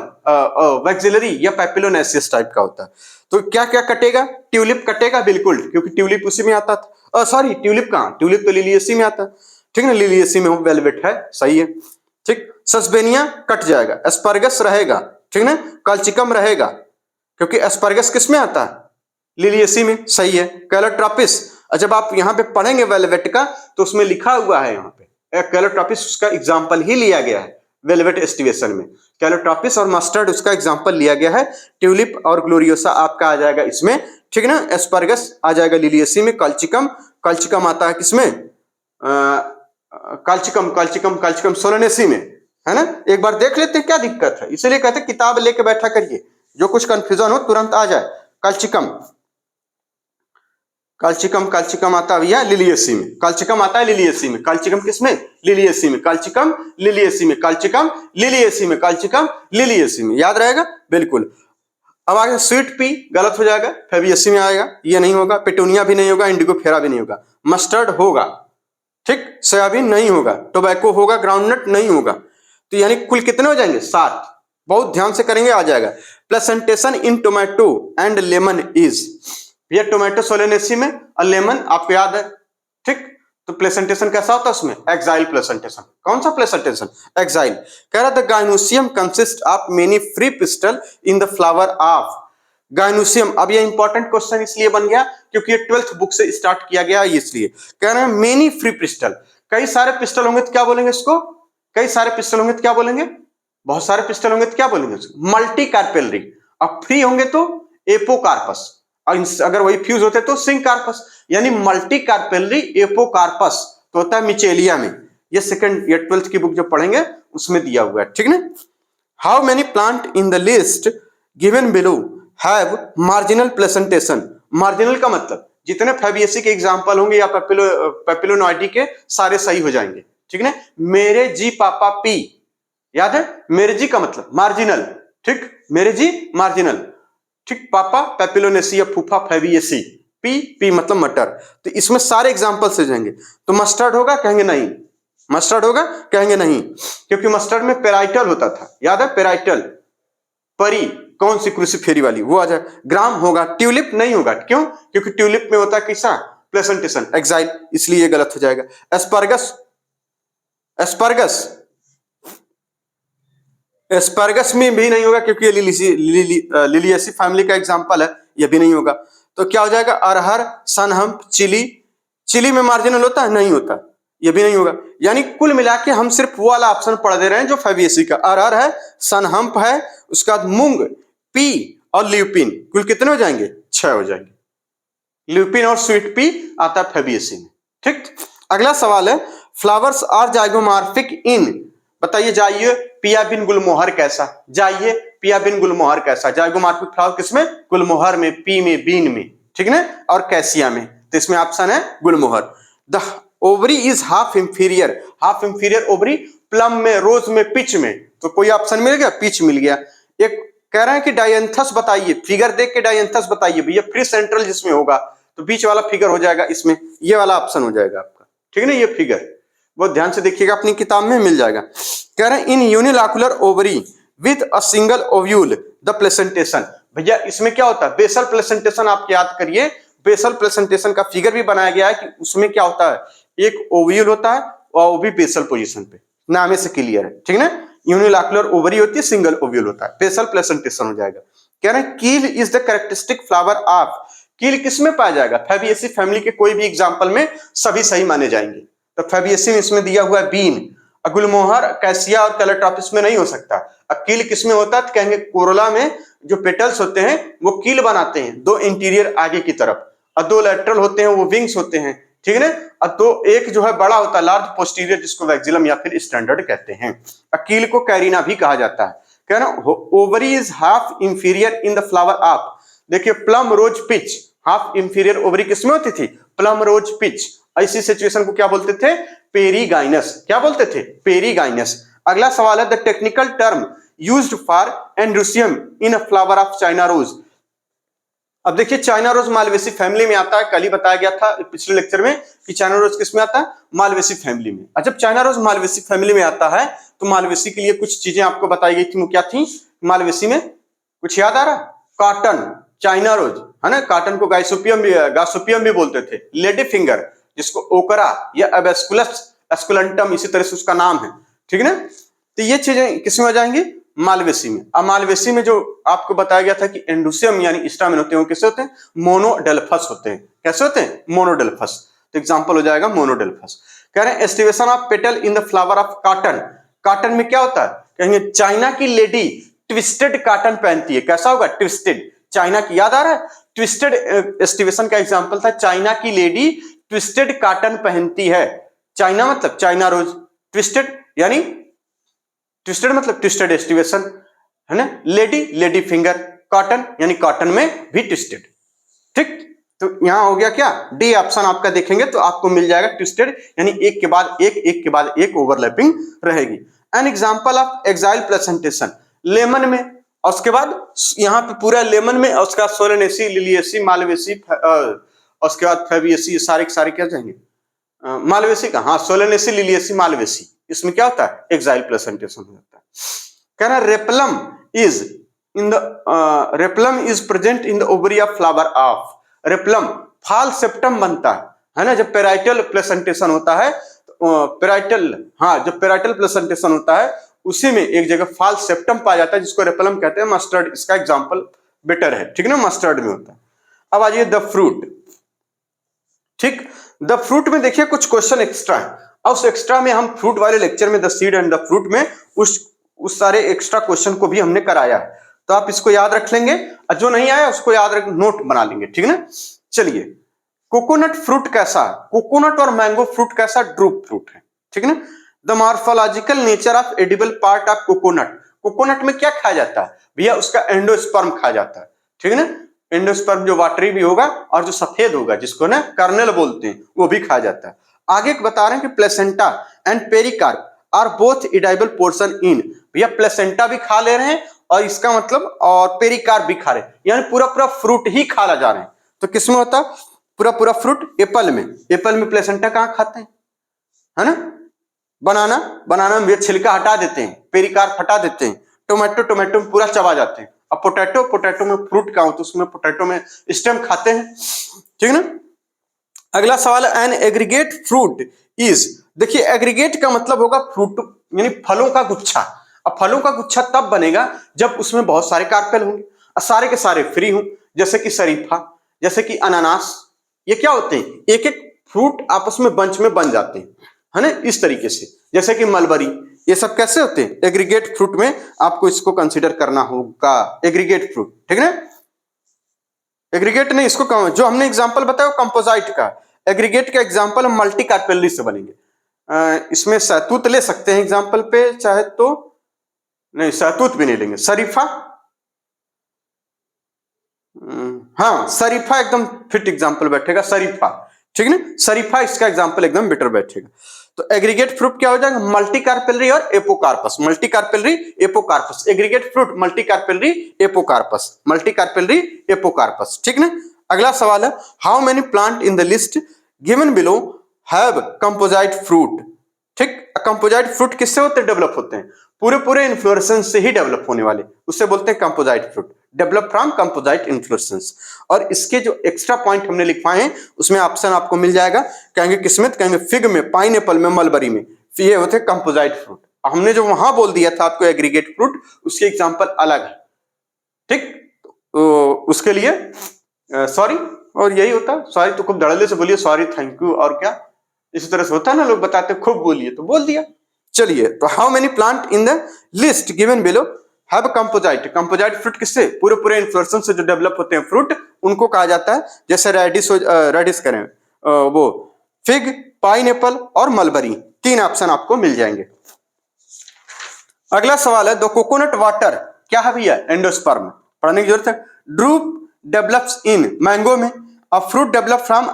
वैक्सिलरी या पेपिलोनेसियस टाइप का होता है। तो क्या क्या कटेगा, ट्यूलिप कटेगा बिल्कुल, क्योंकि ट्यूलिप उसी में आता था, सॉरी ट्यूलिप कहाँ, ट्यूलिप तो लिलियसी में आता है, ठीक है ना, लिलियसी में वेलवेट है, सही है, ठीक। सस्बेनिया कट जाएगा, एस्पार्गस रहेगा, ठीक ना, कल्चिकम रहेगा, क्योंकि एस्पार्गस किस में आता है, लिलियसी में, सही है। कैलोट्रोपिस, जब आप यहाँ पे पढ़ेंगे वेलवेट का तो उसमें लिखा हुआ है यहाँ पे कैलोट्रोपिस, उसका एग्जांपल ही लिया गया है वेलवेट एस्टिवेशन में, कैलोट्रोपिस और मस्टर्ड उसका एग्जांपल लिया गया है। ट्यूलिप और ग्लोरियोसा आपका आ जाएगा इसमें, ठीक है ना, एस्पार्गस आ जाएगा लिलियसी में, कल्चिकम आता है किसमें, कल्चिकम सोलेनेसी में, है ना। एक बार देख लेते हैं क्या दिक्कत है, इसीलिए कहते हैं किताब लेके बैठा करिए, जो कुछ कंफ्यूजन हो तुरंत आ जाए। कल्चिकम आता है लिलियसी में, कल्चिकम आता है लिलियसी में, कल्चिकम किसमें, लिलियसी में, कल्चिकम लिलियसी में, कल्चिकम लिलियसी में, कल्चिकम लिलियसी में, याद रहेगा बिल्कुल। अब आगे स्वीट पी गलत हो जाएगा, फेबियसी में आएगा, ये नहीं होगा, पेटूनिया भी नहीं होगा, इंडिगोफेरा भी नहीं होगा, मस्टर्ड होगा, ठीक, सोयाबीन नहीं होगा, टोबैको होगा, ग्राउंडनट नहीं होगा। तो यानी कुल कितने हो जाएंगे, 7, बहुत ध्यान से करेंगे आ जाएगा। Placentation in tomato and lemon is, ये टोमेटो सोलेनेसी में और लेमन आपको याद है, ठीक। तो प्लेसेंटेशन कैसा होता है उसमें, एक्साइल प्लेसेंटेशन। कौन सा प्लेसेंटेशन, एक्साइल। कह रहा the gynoecium consist of many free pistil in the flower of gynoecium. अब ये इंपॉर्टेंट क्वेश्चन इसलिए बन गया क्योंकि ये 12th बुक से स्टार्ट किया गया, इसलिए कह रहे हैं मेनी फ्री पिस्टल, कई सारे पिस्टल होंगे तो क्या बोलेंगे इसको, कई सारे पिस्टल होंगे तो क्या बोलेंगे, बहुत सारे पिस्टल होंगे तो क्या बोलेंगे, मल्टी कार्पेलरी। अब फ्री होंगे तो एपोकार्पस, अगर वही फ्यूज होते तो सिंकार्पस, यानी मल्टी कार्पेलरी एपोकार्पस तो होता है मिचेलिया में। ये सेकंड या 12th की बुक जो पढ़ेंगे उसमें दिया हुआ है, ठीक ना। How many plant in the list given below have marginal placentation. Marginal का मतलब जितने फैबिएसी के एग्जांपल होंगे या पेपिलोनॉइडी के सारे सही हो जाएंगे, ठीक ना। मेरे जी पापा पी, याद है, मेरे जी का मतलब मार्जिनल, ठीक, मेरे जी मार्जिनल, ठीक, पापा पेपिलोनेसी या फूफा फैबिएसी, पी पी मतलब मटर, तो इसमें सारे एग्जांपल से जाएंगे। तो मस्टर्ड होगा, कहेंगे नहीं, मस्टर्ड होगा, कहेंगे नहीं, क्योंकि मस्टर्ड में पेराइटल होता था, याद है, पेराइटल, परी कौन सी क्रूसीफेरी वाली, वो आ जाए। ग्राम होगा, ट्यूलिप नहीं होगा, क्यों, क्योंकि ट्यूलिप में होता है कैसा प्लेसेंटेशन, एक्साइल, इसलिए ये गलत हो जाएगा। एस्पार्गस, एस्पार्गस, एस्पार्गस में भी नहीं होगा क्योंकि ये लिलिएसी फैमिली का एग्जांपल है, ये भी नहीं होगा। तो क्या हो जाएगा, अरहर, सनहम्प, चिली, चिली में मार्जिनल होता है, नहीं होता, ये भी नहीं होगा। यानी कुल मिला के हम सिर्फ वो वाला ऑप्शन पढ़ दे रहे हैं जो फैबिएसी का, अरहर है, सनहम्प है, उसके बाद मूंग, पी और ल्यूपिन, कुल कितने हो जाएंगे, 6 हो जाएंगे। ल्यूपिन और स्वीट पी आता है फैबिएसी में, ठीक। अगला सवाल है, फ्लावर्स आर जाइगोमॉर्फिक इन, बताइए जाइए पिया बिन गुलमोहर कैसा, जाइए पिया बिन गुलमोहर कैसा, जाइगोमॉर्फिक फ्लावर किसमें, गुलमोहर में, पी में, बीन में, ठीक ना, और कैसिया में, तो इसमें ऑप्शन है gulmohar. The ovary is half inferior, half inferior ovary plum में, रोज में, पिच में, तो कोई ऑप्शन मिल गया, पिच मिल गया। एक कह रहे हैं कि डायंथस बताइए, फिगर देख के डायंथस बताइए भैया, फ्री सेंट्रल जिसमें होगा तो बीच वाला फिगर हो जाएगा, इसमें ये वाला ऑप्शन हो जाएगा आपका, ठीक है ना। ये फिगर बहुत ध्यान से देखिएगा, अपनी किताब में मिल जाएगा। कह रहे हैं in unilocular ovary with a single ovule the placentation, भैया इसमें क्या होता है, बेसल प्लेसेंटेशन, आप याद करिए, बेसल प्लेसेंटेशन का फिगर भी बनाया गया है कि उसमें क्या होता है, एक ओव्यूल होता है और वो भी बेसल पोजीशन पे, नाम से क्लियर है, ठीक है ना। यूनिलैकुलर ओवरी होती है, सिंगल ओव्यूल होता है, बेसल प्लेसेंटेशन हो जाएगा। कह रहे हैं कील is the characteristic flower of, कील किसमें पाया जाएगा, फैबिएसी फैमिली के कोई भी एग्जांपल में सभी सही माने जाएंगे। तो फैबिएसी में इसमें दिया हुआ है बीन, गुलमोहर, कैसिया और कैलेट्रोपिस में नहीं हो सकता। अब कील किसमें होता है, तो कहेंगे कोरोला में जो पेटल्स होते हैं वो कील बनाते हैं, 2 इंटीरियर आगे की तरफ और 2 लेटरल होते हैं, वो विंग्स होते हैं, ठीक है ना। और तो एक जो है बड़ा होता है लार्ज पोस्टीरियर, जिसको वैक्सिलम या फिर स्टैंडर्ड कहते हैं। कील को कैरिना भी कहा जाता है। क्या ना, ovary is half inferior in the flower of, देखिए प्लम, रोज, पिच, हाफ इंफीरियर ओवरी किसमें होती थी, प्लम, रोज, पिच, ऐसी सिचुएशन को क्या बोलते थे, पेरीगाइनस, क्या बोलते थे, पेरीगाइनस। अगला सवाल है the technical term used for androecium in a flower of China rose. अब देखिए चाइना रोज मालवेसी फैमिली में आता है, कल ही बताया गया था पिछले लेक्चर में कि चाइना रोज किस में आता है, मालवेसी फैमिली में। और जब चाइना रोज मालवेसी फैमिली में आता है तो मालवेसी के लिए कुछ चीजें आपको बताई गई थी, वो क्या थी मालवेसी में, कुछ याद आ रहा, कॉटन, चाइना रोज है ना, कॉटन को गासोपियम भी बोलते थे, लेडी फिंगर जिसको ओकरा या एबेस्कुलस एस्कुलेंटम इसी तरह से उसका नाम है, ठीक है ना। तो ये चीजें किसमें आ जाएंगी, मालवेसी में। अब मालवेसी में जो आपको बताया गया था कि एंडोसियम यानी स्टामिन होते हैं, वो कैसे होते हैं, मोनोडेल्फस होते हैं, कैसे होते हैं, मोनोडेल्फस। तो एग्जांपल हो जाएगा मोनोडेल्फस। कह रहे हैं aestivation of petal in the flower of cotton, cotton में क्या होता है, कहेंगे चाइना की लेडी ट्विस्टेड कॉटन पहनती है, कैसा होगा, ट्विस्टेड, चाइना की, याद आ रहा है, ट्विस्टेड एस्टिवेशन का एग्जांपल था, चाइना की लेडी ट्विस्टेड कॉटन पहनती है, चाइना मतलब चाइना रोज, ट्विस्टेड यानी ट्विस्टेड मतलब ट्विस्टेड एस्टिवेशन है ना, लेडी, लेडी फिंगर, कॉटन यानी कॉटन में भी ट्विस्टेड, ठीक। तो यहां हो गया क्या, डी ऑप्शन आपका देखेंगे तो आपको मिल जाएगा ट्विस्टेड, यानी एक के बाद एक के बाद एक ओवरलैपिंग रहेगी। N example of exile placentation, lemon में, और उसके बाद यहाँ पे पूरा लेमन में, और उसके बाद सोलेनेसी, लिलिएसी, मालवेसी, उसके बाद फैबिएसी, सारे के सारे क्या जाएंगे, मालवेसी का, हाँ सोलेनेसी, लिलिएसी, मालवेसी, इसमें क्या होता है, एक्साइल प्लेसेंटेशन हो जाता है। कहना replum is present in the ovary of flower of, replum false septum बनता है ना, जब पेराइटल प्लेसेंटेशन होता है, पेराइटल, हाँ जब पेराइटल प्लेसेंटेशन होता है उसी में एक जगह फाल सेप्टम पाया जाता है, जिसको रेपलम कहते हैं। मस्टर्ड इसका एग्जांपल बेटर है, ठीक है ना, मस्टर्ड में होता है। अब आइए द फ्रूट, ठीक, द फ्रूट में देखिए कुछ क्वेश्चन एक्स्ट्रा है, और उस एक्स्ट्रा में हम फ्रूट वाले लेक्चर में the seed and the fruit में उस सारे एक्स्ट्रा क्वेश्चन को भी हमने कराया। तो आप इसको याद रख लेंगे और जो नहीं आया उसको याद रख नोट बना लेंगे, ठीक है ना। चलिए, कोकोनट फ्रूट कैसा है, कोकोनट और मैंगो फ्रूट कैसा, ड्रूप फ्रूट है, ठीक है ना। The morphological nature of edible part of coconut, coconut में क्या खाया जाता है भैया, उसका एंडोस्पर्म खाया जाता है, ठीक है ना। एंडोस्पर्म जो वाटरी भी होगा और जो सफेद होगा जिसको ना कर्नेल बोलते हैं वो भी खाया जाता है। आगे बता रहे हैं कि placenta and pericarp are both edible portion in, भैया प्लेसेंटा भी खा ले रहे हैं और इसका मतलब और पेरिकार्प भी खा रहे हैं, यानी पूरा पूरा फ्रूट ही खा जा रहे हैं। तो किसमें होता है पूरा पूरा फ्रूट, एप्पल में, एप्पल में प्लेसेंटा कहाँ खाते हैं, है ना। बनाना, बनाना में छिलका हटा देते हैं, पेरिकार्प हटा देते हैं। टोमेटो, टोमेटो में पूरा चबा जाते हैं। अब पोटैटो, पोटैटो में फ्रूट का हो तो उसमें पोटैटो में स्टेम खाते हैं, ठीक है ना। अगला सवाल है एन एग्रीगेट फ्रूट इज, देखिए एग्रीगेट का मतलब होगा फ्रूट यानी फलों का गुच्छा। अब फलों का गुच्छा तब बनेगा जब उसमें बहुत सारे कार्पेल होंगे और सारे के सारे फ्री हों, जैसे कि शरीफा, जैसे कि अनानास, ये क्या होते हैं एक एक फ्रूट आपस में बंच में बन जाते हैं, है ना, इस तरीके से। जैसे कि मलबरी, ये सब कैसे होते हैं एग्रीगेट फ्रूट में, आपको इसको कंसीडर करना होगा एग्रीगेट फ्रूट, ठीक है ना। एग्रीगेट नहीं, इसको जो हमने एग्जांपल बताया वो कंपोजिट का, एग्रीगेट का एग्जांपल हम मल्टी कार्पेलरी से बनेंगे। इसमें सहतूत ले सकते हैं एग्जांपल पे, चाहे तो नहीं सहतूत भी नहीं लेंगे, शरीफा, हाँ शरीफा एकदम फिट एग्जांपल बैठेगा, शरीफा, ठीक है ना, शरीफा इसका एग्जांपल एकदम बेटर बैठेगा। तो एग्रीगेट फ्रूट क्या हो जाएगा, मल्टी कार्पेलरी और apocarpous, multi carpellary apocarpous, aggregate fruit multi carpellary apocarpous, multi carpellary apocarpous, ठीक ना। अगला सवाल है how many plant in the list given below have composite fruit, ठीक। कंपोजिट फ्रूट किससे होते हैं, डेवलप होते हैं, पूरे पूरे इन्फ्लोरेसेंस से ही डेवलप होने वाले, उससे बोलते हैं composite fruit, develop from composite inflorescence. और इसके जो एक्स्ट्रा पॉइंट हमने लिखवाए हैं उसमें ऑप्शन आपको मिल जाएगा, कहेंगे किस्मत, कहेंगे फिग में, पाइनएप्पल में, मलबरी में, ये होते हैं कंपोजिट फ्रूट। हमने जो वहां बोल दिया था आपको एग्रीगेट फ्रूट, उसके एग्जाम्पल अलग है, ठीक। तो उसके लिए सॉरी, और यही होता, सॉरी तो खूब धड़ल्ले से बोलिए, सॉरी, थैंक यू, और क्या इसी तरह से होता है ना, लोग बताते खूब बोलिए तो बोल दिया। चलिए, तो how many plant in the list given below have composite, composite fruit किससे, पूरे पूरे इन्फ्लोरेसेंस से जो डेवलप होते हैं फ्रूट, उनको कहा जाता है। जैसे रेडिस करें वो फिग, पाइनएप्पल और मलबरी, तीन ऑप्शन आपको मिल जाएंगे। अगला सवाल है द कोकोनट वाटर क्या है भैया, एंडोस्पर्म, पढ़ने की जरूरत है। ड्रूप डेवलप्स इन, मैंगो में। A fruit develop from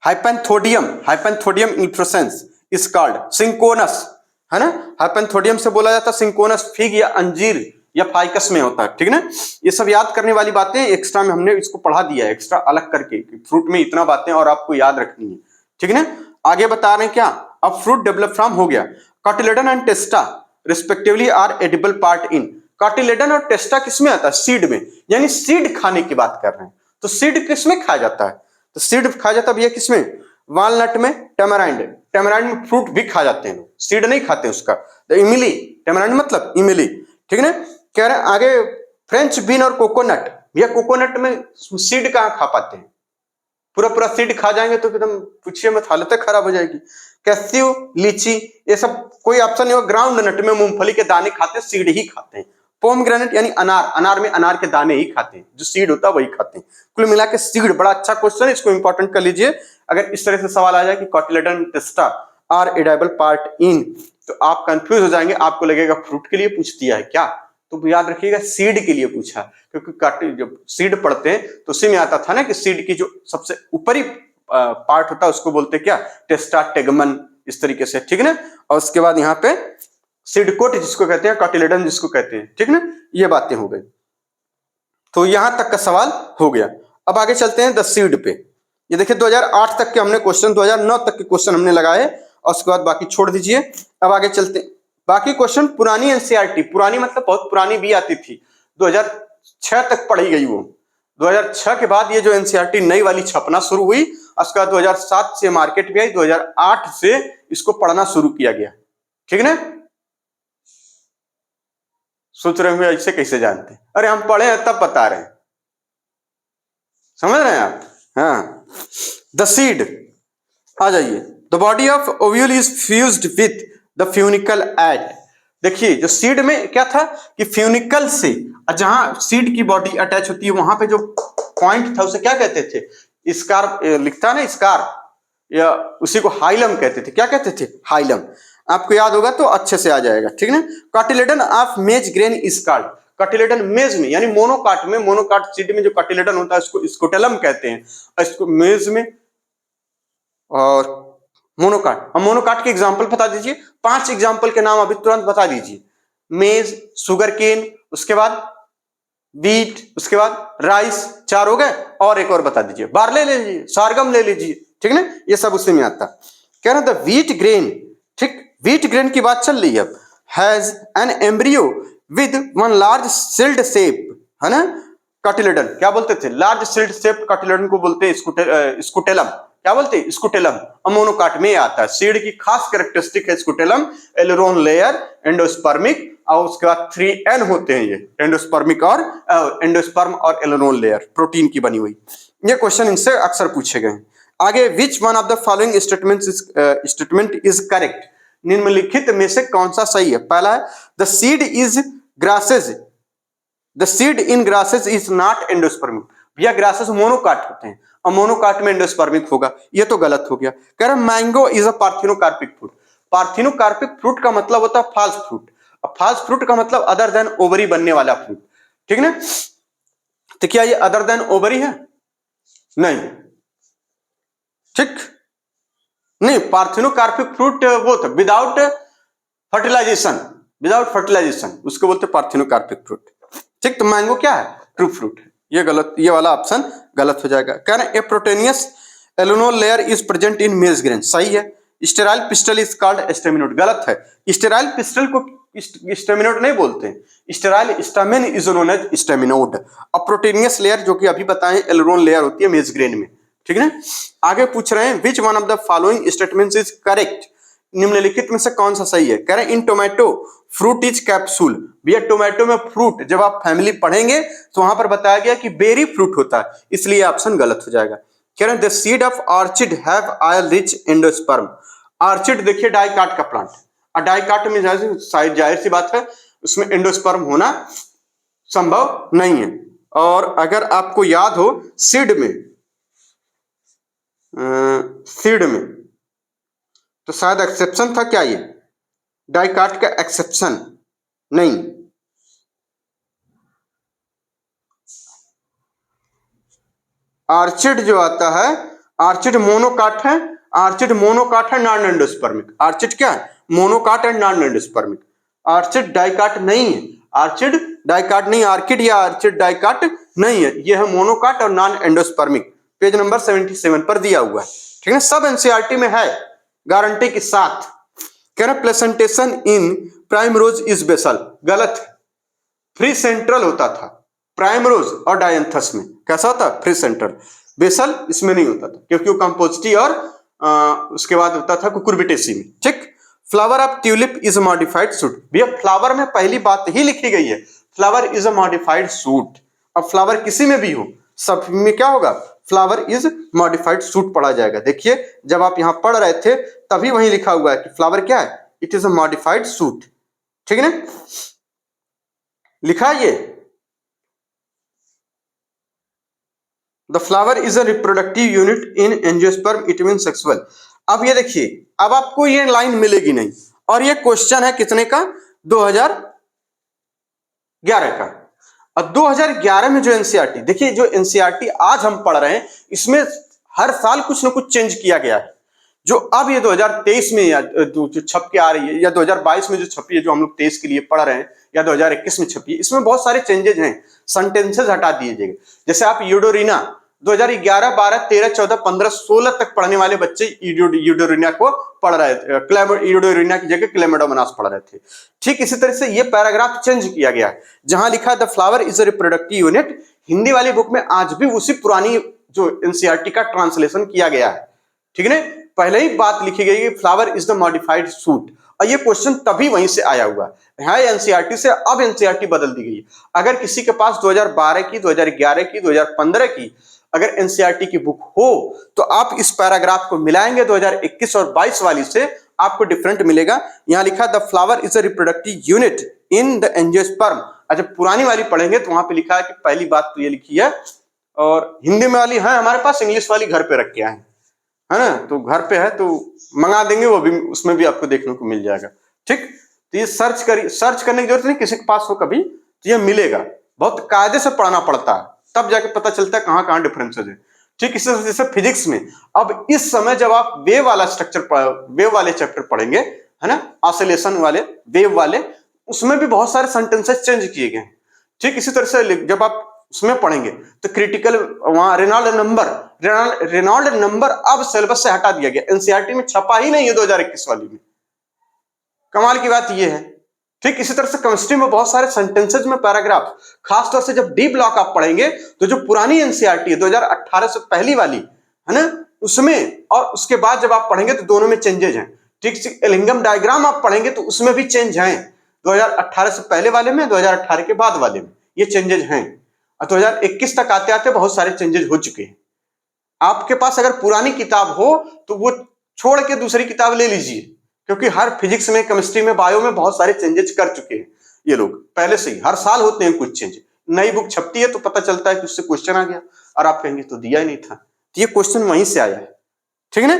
hypanthodium inflorescence is called synchronous, है ना। हाइपेंथोडियम से बोला जाता है सिंकोनस, फिग या अंजीर या फाइकस में होता है, ठीक है ना। ये सब याद करने वाली बातें एक्स्ट्रा में हमने इसको पढ़ा दिया है, एक्स्ट्रा अलग करके, फ्रूट में इतना बातें और आपको याद रखनी है, ठीक है ना। आगे बता रहे हैं क्या, अब फ्रूट डेवलप फ्रॉम हो गया, cotyledon and testa respectively are edible part in, cotyledon और टेस्टा किसमें आता है, सीड में, यानी सीड खाने की बात कर रहे हैं। तो सीड किसमें खाया जाता है, तो सीड खाया जाता है भैया किसमें, वालनट में, टेमराइंड, टेमराइंड में फ्रूट भी खा जाते हैं, सीड नहीं खाते उसका। तो इमली, टेमराइंड मतलब इमली, ठीक है ना। कह रहे हैं आगे फ्रेंच बीन और कोकोनट, भैया कोकोनट में सीड कहाँ खा पाते हैं, पूरा पूरा सीड खा जाएंगे तो एकदम पूछिए मत, हालत खराब हो जाएगी। कैस्यू, लीची, ये सब कोई ऑप्शन नहीं होगा। ग्राउंड नट में मूंगफली के दाने खाते हैं, सीड ही खाते हैं। पोमग्रेनेट यानी अनार, अनार में अनार के दाने ही खाते हैं, जो सीड होता है वही खाते हैं। कुल मिला के सीड बड़ा अच्छा क्वेश्चन है, इसको इंपॉर्टेंट कर लीजिए। अगर इस तरह से सवाल आ जाए कि कार्टिलेडन टेस्टा आर एडिबल पार्ट इन, तो आप कंफ्यूज हो जाएंगे, आपको लगेगा फ्रूट के लिए पूछ दिया है क्या, तो याद रखिएगा सीड के लिए पूछा, क्योंकि जब सीड पढ़ते हैं तो उसी में आता था ना कि सीड की जो सबसे ऊपरी पार्ट होता है उसको बोलते क्या, टेस्टा, टेगमन, इस तरीके से, ठीक है ना। और उसके बाद यहाँ पे सीड कोट जिसको कहते हैं, कार्टिलेडन जिसको कहते हैं, ठीक है ना। ये बातें हो गई, तो यहां तक का सवाल हो गया। अब आगे चलते हैं द सीड पे। ये देखिए 2008 तक के हमने क्वेश्चन, 2009 तक के क्वेश्चन हमने लगाए और उसके बाद बाकी छोड़ दीजिए। अब आगे चलते हैं, बाकी क्वेश्चन पुरानी एनसीईआरटी, पुरानी मतलब बहुत पुरानी भी आती थी, 2006 तक पढ़ी गई वो। 2006 के बाद ये जो एनसीईआरटी नई वाली छपना शुरू हुई, उसके बाद 2007 से मार्केट में आई, 2008 से इसको पढ़ना शुरू किया गया, ठीक है ना। सोच रहे होंगे ऐसे कैसे जानते हैं, अरे हम पढ़े हैं तब बता रहे हैं, समझ रहे हैं आप। हाँ, द सीड आ जाइए, the body of ovule is fused with the funicle at, देखिए जो सीड में क्या था कि फ्यूनिकल से जहां सीड की बॉडी अटैच होती है वहां पे जो पॉइंट था उसे क्या कहते थे, स्कार लिखता है ना, स्कार, या उसी को हाइलम कहते थे। क्या कहते थे? हाइलम। आपको याद होगा तो अच्छे से आ जाएगा, ठीक है ना। Cotyledon of maize grain is called, cotyledon maize में यानी मोनोकाट में, मोनोकाट सीड में जो कार्टिलेडन होता है उसको स्कोटेलम कहते हैं, इसको मेज में। और मोनोकाट, हम मोनोकाट के एग्जांपल बता दीजिए, 5 एग्जांपल के नाम अभी तुरंत बता दीजिए। मेज, शुगर केन, उसके बाद बीट, उसके बाद राइस, 4 हो गए। और एक और बता दीजिए, बार्ले ले लीजिए, सरगम ले लीजिए, ठीक है ना, ये सब उसी में आता। कह रहे द व्हीट ग्रेन, ठीक, व्हीट ग्रेन की बात चल रही है, has an embryo with one large shield shape, है ना, कार्टिलेडन। क्या बोलते थे? लार्ज सिल्ड शेप कार्टिलेडन को बोलते हैं स्कुटेलम। क्या बोलते हैं? स्कुटेलम। मोनोकाट में आता है। सीड की खास कैरेक्टरिस्टिक है स्कुटेलम, एलेरोन लेयर, एंडोस्पर्मिक, और उसके बाद 3N होते हैं ये, एंडोस्पर्मिक और एंडोस्पर्म और एलेरोन लेयर, प्रोटीन की बनी हुई। ये क्वेश्चन इनसे अक्सर पूछे गए। आगे, which one of the following statement is correct, निम्नलिखित में से कौन सा सही है? पहला है the seed is grasses, the seed in grasses is not endospermic. भैया ग्रासेज मोनोकाट होते हैं और मोनोकाट में एंडोस्पर्मिक होगा, ये तो गलत हो गया। कह रहा mango is a parthenocarpic fruit. Parthenocarpic fruit का मतलब होता है फॉल्स फ्रूट, और फॉल्स फ्रूट का मतलब अदर देन ओवरी बनने वाला फ्रूट, ठीक ना। तो क्या ये अदर देन ओवरी है? नहीं, ठीक नहीं। पार्थिनोकार्पिक फ्रूट वो था विदाउट फर्टिलाइजेशन, विदाउट फर्टिलाइजेशन, उसको बोलते पार्थिनोकार्पिक फ्रूट, ठीक। तो मैंगो क्या है? ट्रू फ्रूट है। ये गलत, ये वाला ऑप्शन गलत हो जाएगा। कह रहे a proteinaceous aleurone layer is present in maize grain, सही है। Sterile pistil is called staminode, गलत है। स्टेराइल पिस्टल को स्टेमिनोड नहीं बोलते हैं, sterile stamen is known as staminode. अब प्रोटेनियस लेयर जो कि अभी बताएं एलोनोल लेयर होती है मेज ग्रेन में, ठीक है। आगे पूछ रहे हैं which one of the following statements is correct, निम्नलिखित में से कौन सा सही है? कह रहे हैं इन टोमेटो फ्रूट इज कैप्सूल। भैया टोमेटो में फ्रूट, जब आप फैमिली पढ़ेंगे तो वहां पर बताया गया कि बेरी फ्रूट होता है, इसलिए ऑप्शन गलत हो जाएगा। कह रहे हैं the seed of orchid have oil rich endosperm. Orchid देखिए डाइकाट का प्लांट, और डाइकाट में जाहिर सी बात है उसमें एंडोस्पर्म होना संभव नहीं है। और अगर आपको याद हो सीड में तो शायद एक्सेप्शन था क्या, ये डाइकाट का एक्सेप्शन नहीं। आर्चिड जो आता है, आर्चिड मोनोकाट है, आर्चिड मोनोकाट है, नॉन एंडोस्पर्मिक। आर्चिड क्या है? Monocot and non endospermic. Archid dicot नहीं है, आर्चिड डाइकाट नहीं, आर्किड या आर्चिड डाइकाट नहीं है, यह है मोनोकाट और नॉन एंडोस्पर्मिक। पेज नंबर 77 पर दिया हुआ है, ठीक है। सब एनसीईआरटी में है गारंटी के साथ। कह रहे placentation in primrose is basal, गलत है। फ्री सेंट्रल होता था प्राइमरोज और डायंथस में, कैसा होता? Free central. बेसल इसमें नहीं होता था क्योंकि वो कंपोजिटी और उसके बाद होता था कुकुरबिटेसी में, ठीक। Flower of tulip is modified suit. भैया फ्लावर में पहली बात ही लिखी गई है, flower is a modified suit. अब फ्लावर किसी में भी हो, सब में क्या होगा? फ्लावर इज मॉडिफाइड सूट पढ़ा जाएगा। देखिए जब आप यहां पढ़ रहे थे तभी वहीं लिखा हुआ है कि फ्लावर क्या है? It is a modified suit, ठीक है ना, लिखा ये। The flower is a reproductive unit in angiosperm, it mean sexual. अब ये देखिए, अब आपको ये लाइन मिलेगी नहीं, और ये क्वेश्चन है कितने का? 2011 का। और 2011 में जो एनसीईआरटी, देखिए जो एनसीईआरटी आज हम पढ़ रहे हैं इसमें हर साल कुछ ना कुछ चेंज किया गया है। जो अब ये 2023 में या जो छप के आ रही है, या 2022 में जो छपी है, जो हम लोग 23 के लिए पढ़ रहे हैं, या 2021 में छपी है, इसमें बहुत सारे चेंजेस हैं। सेंटेंसेस हटा दिए जाएंगे। जैसे आप यूडोरिना 2011, 12, 13, 14, 15, 16 तक पढ़ने वाले बच्चे यूडोरिना को पढ़ रहे थे, यूडोरिना की जगह क्लेमिडोमोनास पढ़ रहे थे। ठीक इसी तरह से ये पैराग्राफ चेंज किया गया है, जहां लिखा है the flower is a reproductive unit. Hindi वाली बुक में आज भी उसी पुरानी जो एनसीईआरटी का ट्रांसलेशन किया गया है, ठीक है। पहले ही बात लिखी गई कि flower is the modified suit, और ये क्वेश्चन तभी वहीं से आया हुआ है एनसीईआरटी से। अब एनसीईआरटी बदल दी गई। अगर किसी के पास 2012 की, 2011 की, 2015 की अगर एनसीईआरटी की बुक हो तो आप इस पैराग्राफ को मिलाएंगे 2021 और 22 वाली से, आपको डिफरेंट मिलेगा। यहाँ लिखा the flower is a reproductive unit in the angiosperm. अच्छा, पुरानी वाली पढ़ेंगे तो वहां पे लिखा है कि पहली बात तो ये लिखी है, और हिंदी में वाली है हमारे पास, इंग्लिश वाली घर पे रख के आए है ना, तो घर पे है तो मंगा देंगे, वो भी उसमें भी आपको देखने को मिल जाएगा। ठीक, तो ये सर्च करने की जरूरत नहीं, किसी के पास हो कभी तो ये मिलेगा। बहुत कायदे से पढ़ना पड़ता है, तब जाके पता चलता है कहाँ कहाँ डिफरेंसेस है। ठीक, इसी जैसे फिजिक्स में अब इस समय जब आप वेव वाला स्ट्रक्चर वेव वाले चैप्टर पढ़ेंगे है ना, ऑसिलेशन वाले, वेव वाले, उसमें भी बहुत सारे सेंटेंसेस चेंज किए गए हैं। ठीक, इसी तरह से जब आप उसमें पढ़ेंगे तो क्रिटिकल वहां रेनॉल्ड नंबर अब सिलेबस से हटा दिया गया, एनसीईआरटी में छपा ही नहीं है 2021 वाली में। कमाल की बात यह है। ठीक, इसी तरह से केमिस्ट्री में बहुत सारे सेंटेंसेस में पैराग्राफ, खासतौर से जब डी ब्लॉक आप पढ़ेंगे तो जो पुरानी एनसीईआरटी है 2018 से पहली वाली है ना, उसमें और उसके बाद जब आप पढ़ेंगे तो दोनों में चेंजेज हैं। ठीक, एलिंगम डायग्राम आप पढ़ेंगे तो उसमें भी चेंज हैं, 2018 से पहले वाले में, 2018 के बाद वाले में ये चेंजेज हैं, और 2021 तक आते आते बहुत सारे चेंजेस हो चुके हैं। आपके पास अगर पुरानी किताब हो तो वो छोड़ के दूसरी किताब ले लीजिए, क्योंकि हर फिजिक्स में, केमिस्ट्री में, बायो में बहुत सारे चेंजेस कर चुके हैं ये लोग पहले से ही। हर साल होते हैं कुछ चेंज, नई बुक छपती है तो पता चलता है कि उससे क्वेश्चन आ गया, और आप कहेंगे तो दिया ही नहीं था, तो ये क्वेश्चन वहीं से आया है। ठीक है ना,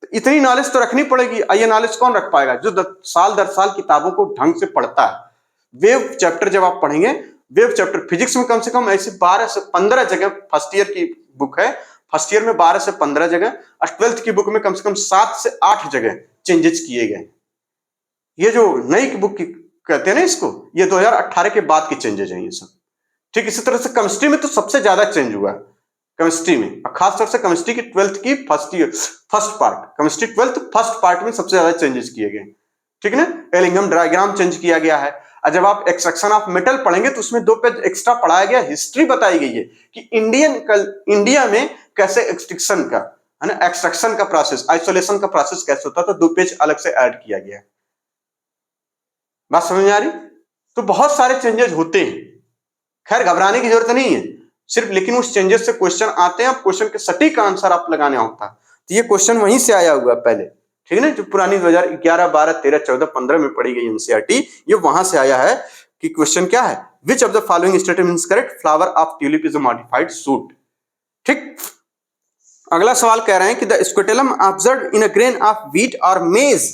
तो इतनी नॉलेज तो रखनी पड़ेगी। ये नॉलेज कौन रख पाएगा? जो साल दर साल किताबों को ढंग से पढ़ता है। वेव चैप्टर जब आप पढ़ेंगे, वेव चैप्टर फिजिक्स में कम से कम ऐसे 12 से 15 जगह, फर्स्ट ईयर की बुक है, फर्स्ट ईयर में 12 से 15 जगह, और 12th की बुक में कम से कम 7 से 8 जगह चेंजेस किए गए। ये जो नई की बुक की कहते हैं ना इसको, ये 2018 के बाद के चेंजेस हैं ये सब। ठीक, इसी तरह से केमिस्ट्री में तो सबसे ज्यादा चेंज हुआ है केमिस्ट्री में, और खासतौर से केमिस्ट्री की 12th की first part, chemistry 12th first part में सबसे ज्यादा चेंजेस किए गए। ठीक है ना, एलिंगम डायग्राम चेंज किया गया है। और जब आप एक्सट्रैक्शन ऑफ मेटल पढ़ेंगे तो उसमें 2 पेज एक्स्ट्रा पढ़ाया गया, हिस्ट्री बताई गई है कि इंडिया में कैसे एक्सट्रैक्शन का है ना, एक्सट्रैक्शन का प्रोसेस, आइसोलेशन का प्रोसेस कैसे होता था, 2 पेज अलग से ऐड किया गया है। बात समझ में आ रही? तो बहुत सारे चेंजेस होते हैं, खैर घबराने की जरूरत नहीं है सिर्फ, लेकिन उस चेंजेस से क्वेश्चन आते हैं, क्वेश्चन के सटीक आंसर आप लगाने होता है। तो ये क्वेश्चन वहीं से आया हुआ पहले, ठीक है ना, जो पुरानी 2011, 12, 13, 14, 15 में पढ़ी गई एनसीईआरटी, ये वहां से आया है कि क्वेश्चन क्या है, which of the following statement is correct, flower of tulip is a modified shoot. ठीक, अगला सवाल कह रहे हैं कि the scutellum observed in a grain of wheat और maize,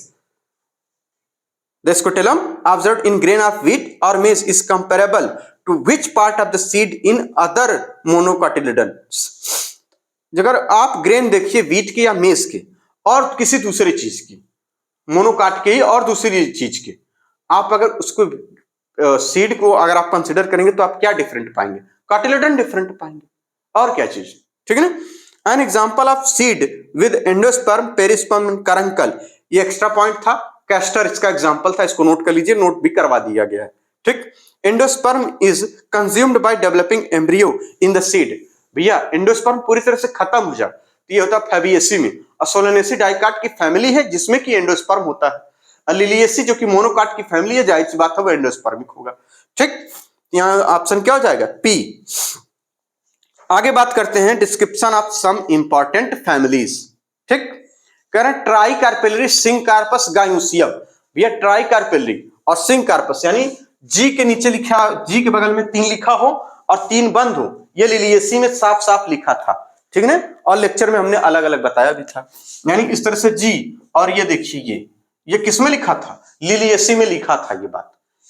the scrotum observed in grain of wheat or maize is comparable to which part of the seed in other monocotyledons। अगर आप ग्रेन देखिए व्हीट के या मेज के और किसी दूसरी चीज की, मोनोकाट के ही और दूसरी चीज के, आप अगर उसको सीड को अगर आप कंसिडर करेंगे तो आप क्या डिफरेंट पाएंगे? कार्टिलेडन डिफरेंट पाएंगे, और क्या चीज। ठीक है ना, an example of seed with endosperm, perisperm, caruncle, ये एक्स्ट्रा पॉइंट था, कैस्टर इसका एग्जांपल था, इसको नोट कर लीजिए, नोट भी करवा दिया गया है। ठीक, endosperm is consumed by developing embryo in the seed. भैया एंडोस्पर्म पूरी तरह से खत्म हो जाए तो ये होता है फैबिएसी में, और सोलेनेसी डाइकाट की फैमिली है जिसमें कि एंडोस्पर्म होता है, और लिलिएसी जो कि मोनोकाट की फैमिली है, जाहिर सी बात है वो एंडोस्पर्मिक होगा। ठीक, यहाँ ऑप्शन क्या हो जाएगा? पी। आगे बात करते हैं description of some important families. ठीक, कह रहे हैं ट्राइकार्पेलरी सिंकार्पस गायूसियम। भैया ट्राइकार्पेलरी और सिंकार्पस यानी जी के नीचे लिखा, जी के बगल में 3 लिखा हो और 3 बंद हो, ये लिलिएसी में साफ साफ लिखा था। ठीक है ना, और लेक्चर में हमने अलग अलग बताया भी था, यानी इस तरह से जी, और ये देखिए ये किस में लिखा था? लिलिएसी में लिखा था।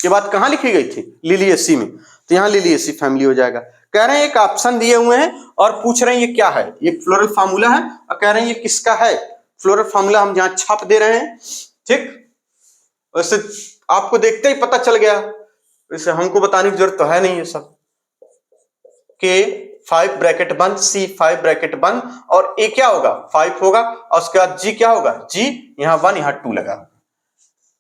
ये बात कहां लिखी गई थी? लिलिएसी में, तो यहां लिलिएसी फैमिली हो जाएगा। कह रहे हैं एक ऑप्शन दिए हुए हैं और पूछ रहे हैं ये क्या है, ये फ्लोरल फार्मूला है, और कह रहे हैं ये किसका है? फ्लोरल फार्मूला हम जहां छाप दे रहे हैं। ठीक, वैसे आपको देखते ही पता चल गया, वैसे हमको बताने की जरूरत तो है नहीं ये सब। के 5 ब्रैकेट बंद, सी 5 ब्रैकेट बंद, और ए क्या होगा? 5 होगा, और उसके बाद जी क्या होगा? जी, यहां 1 यहां 2 लगा,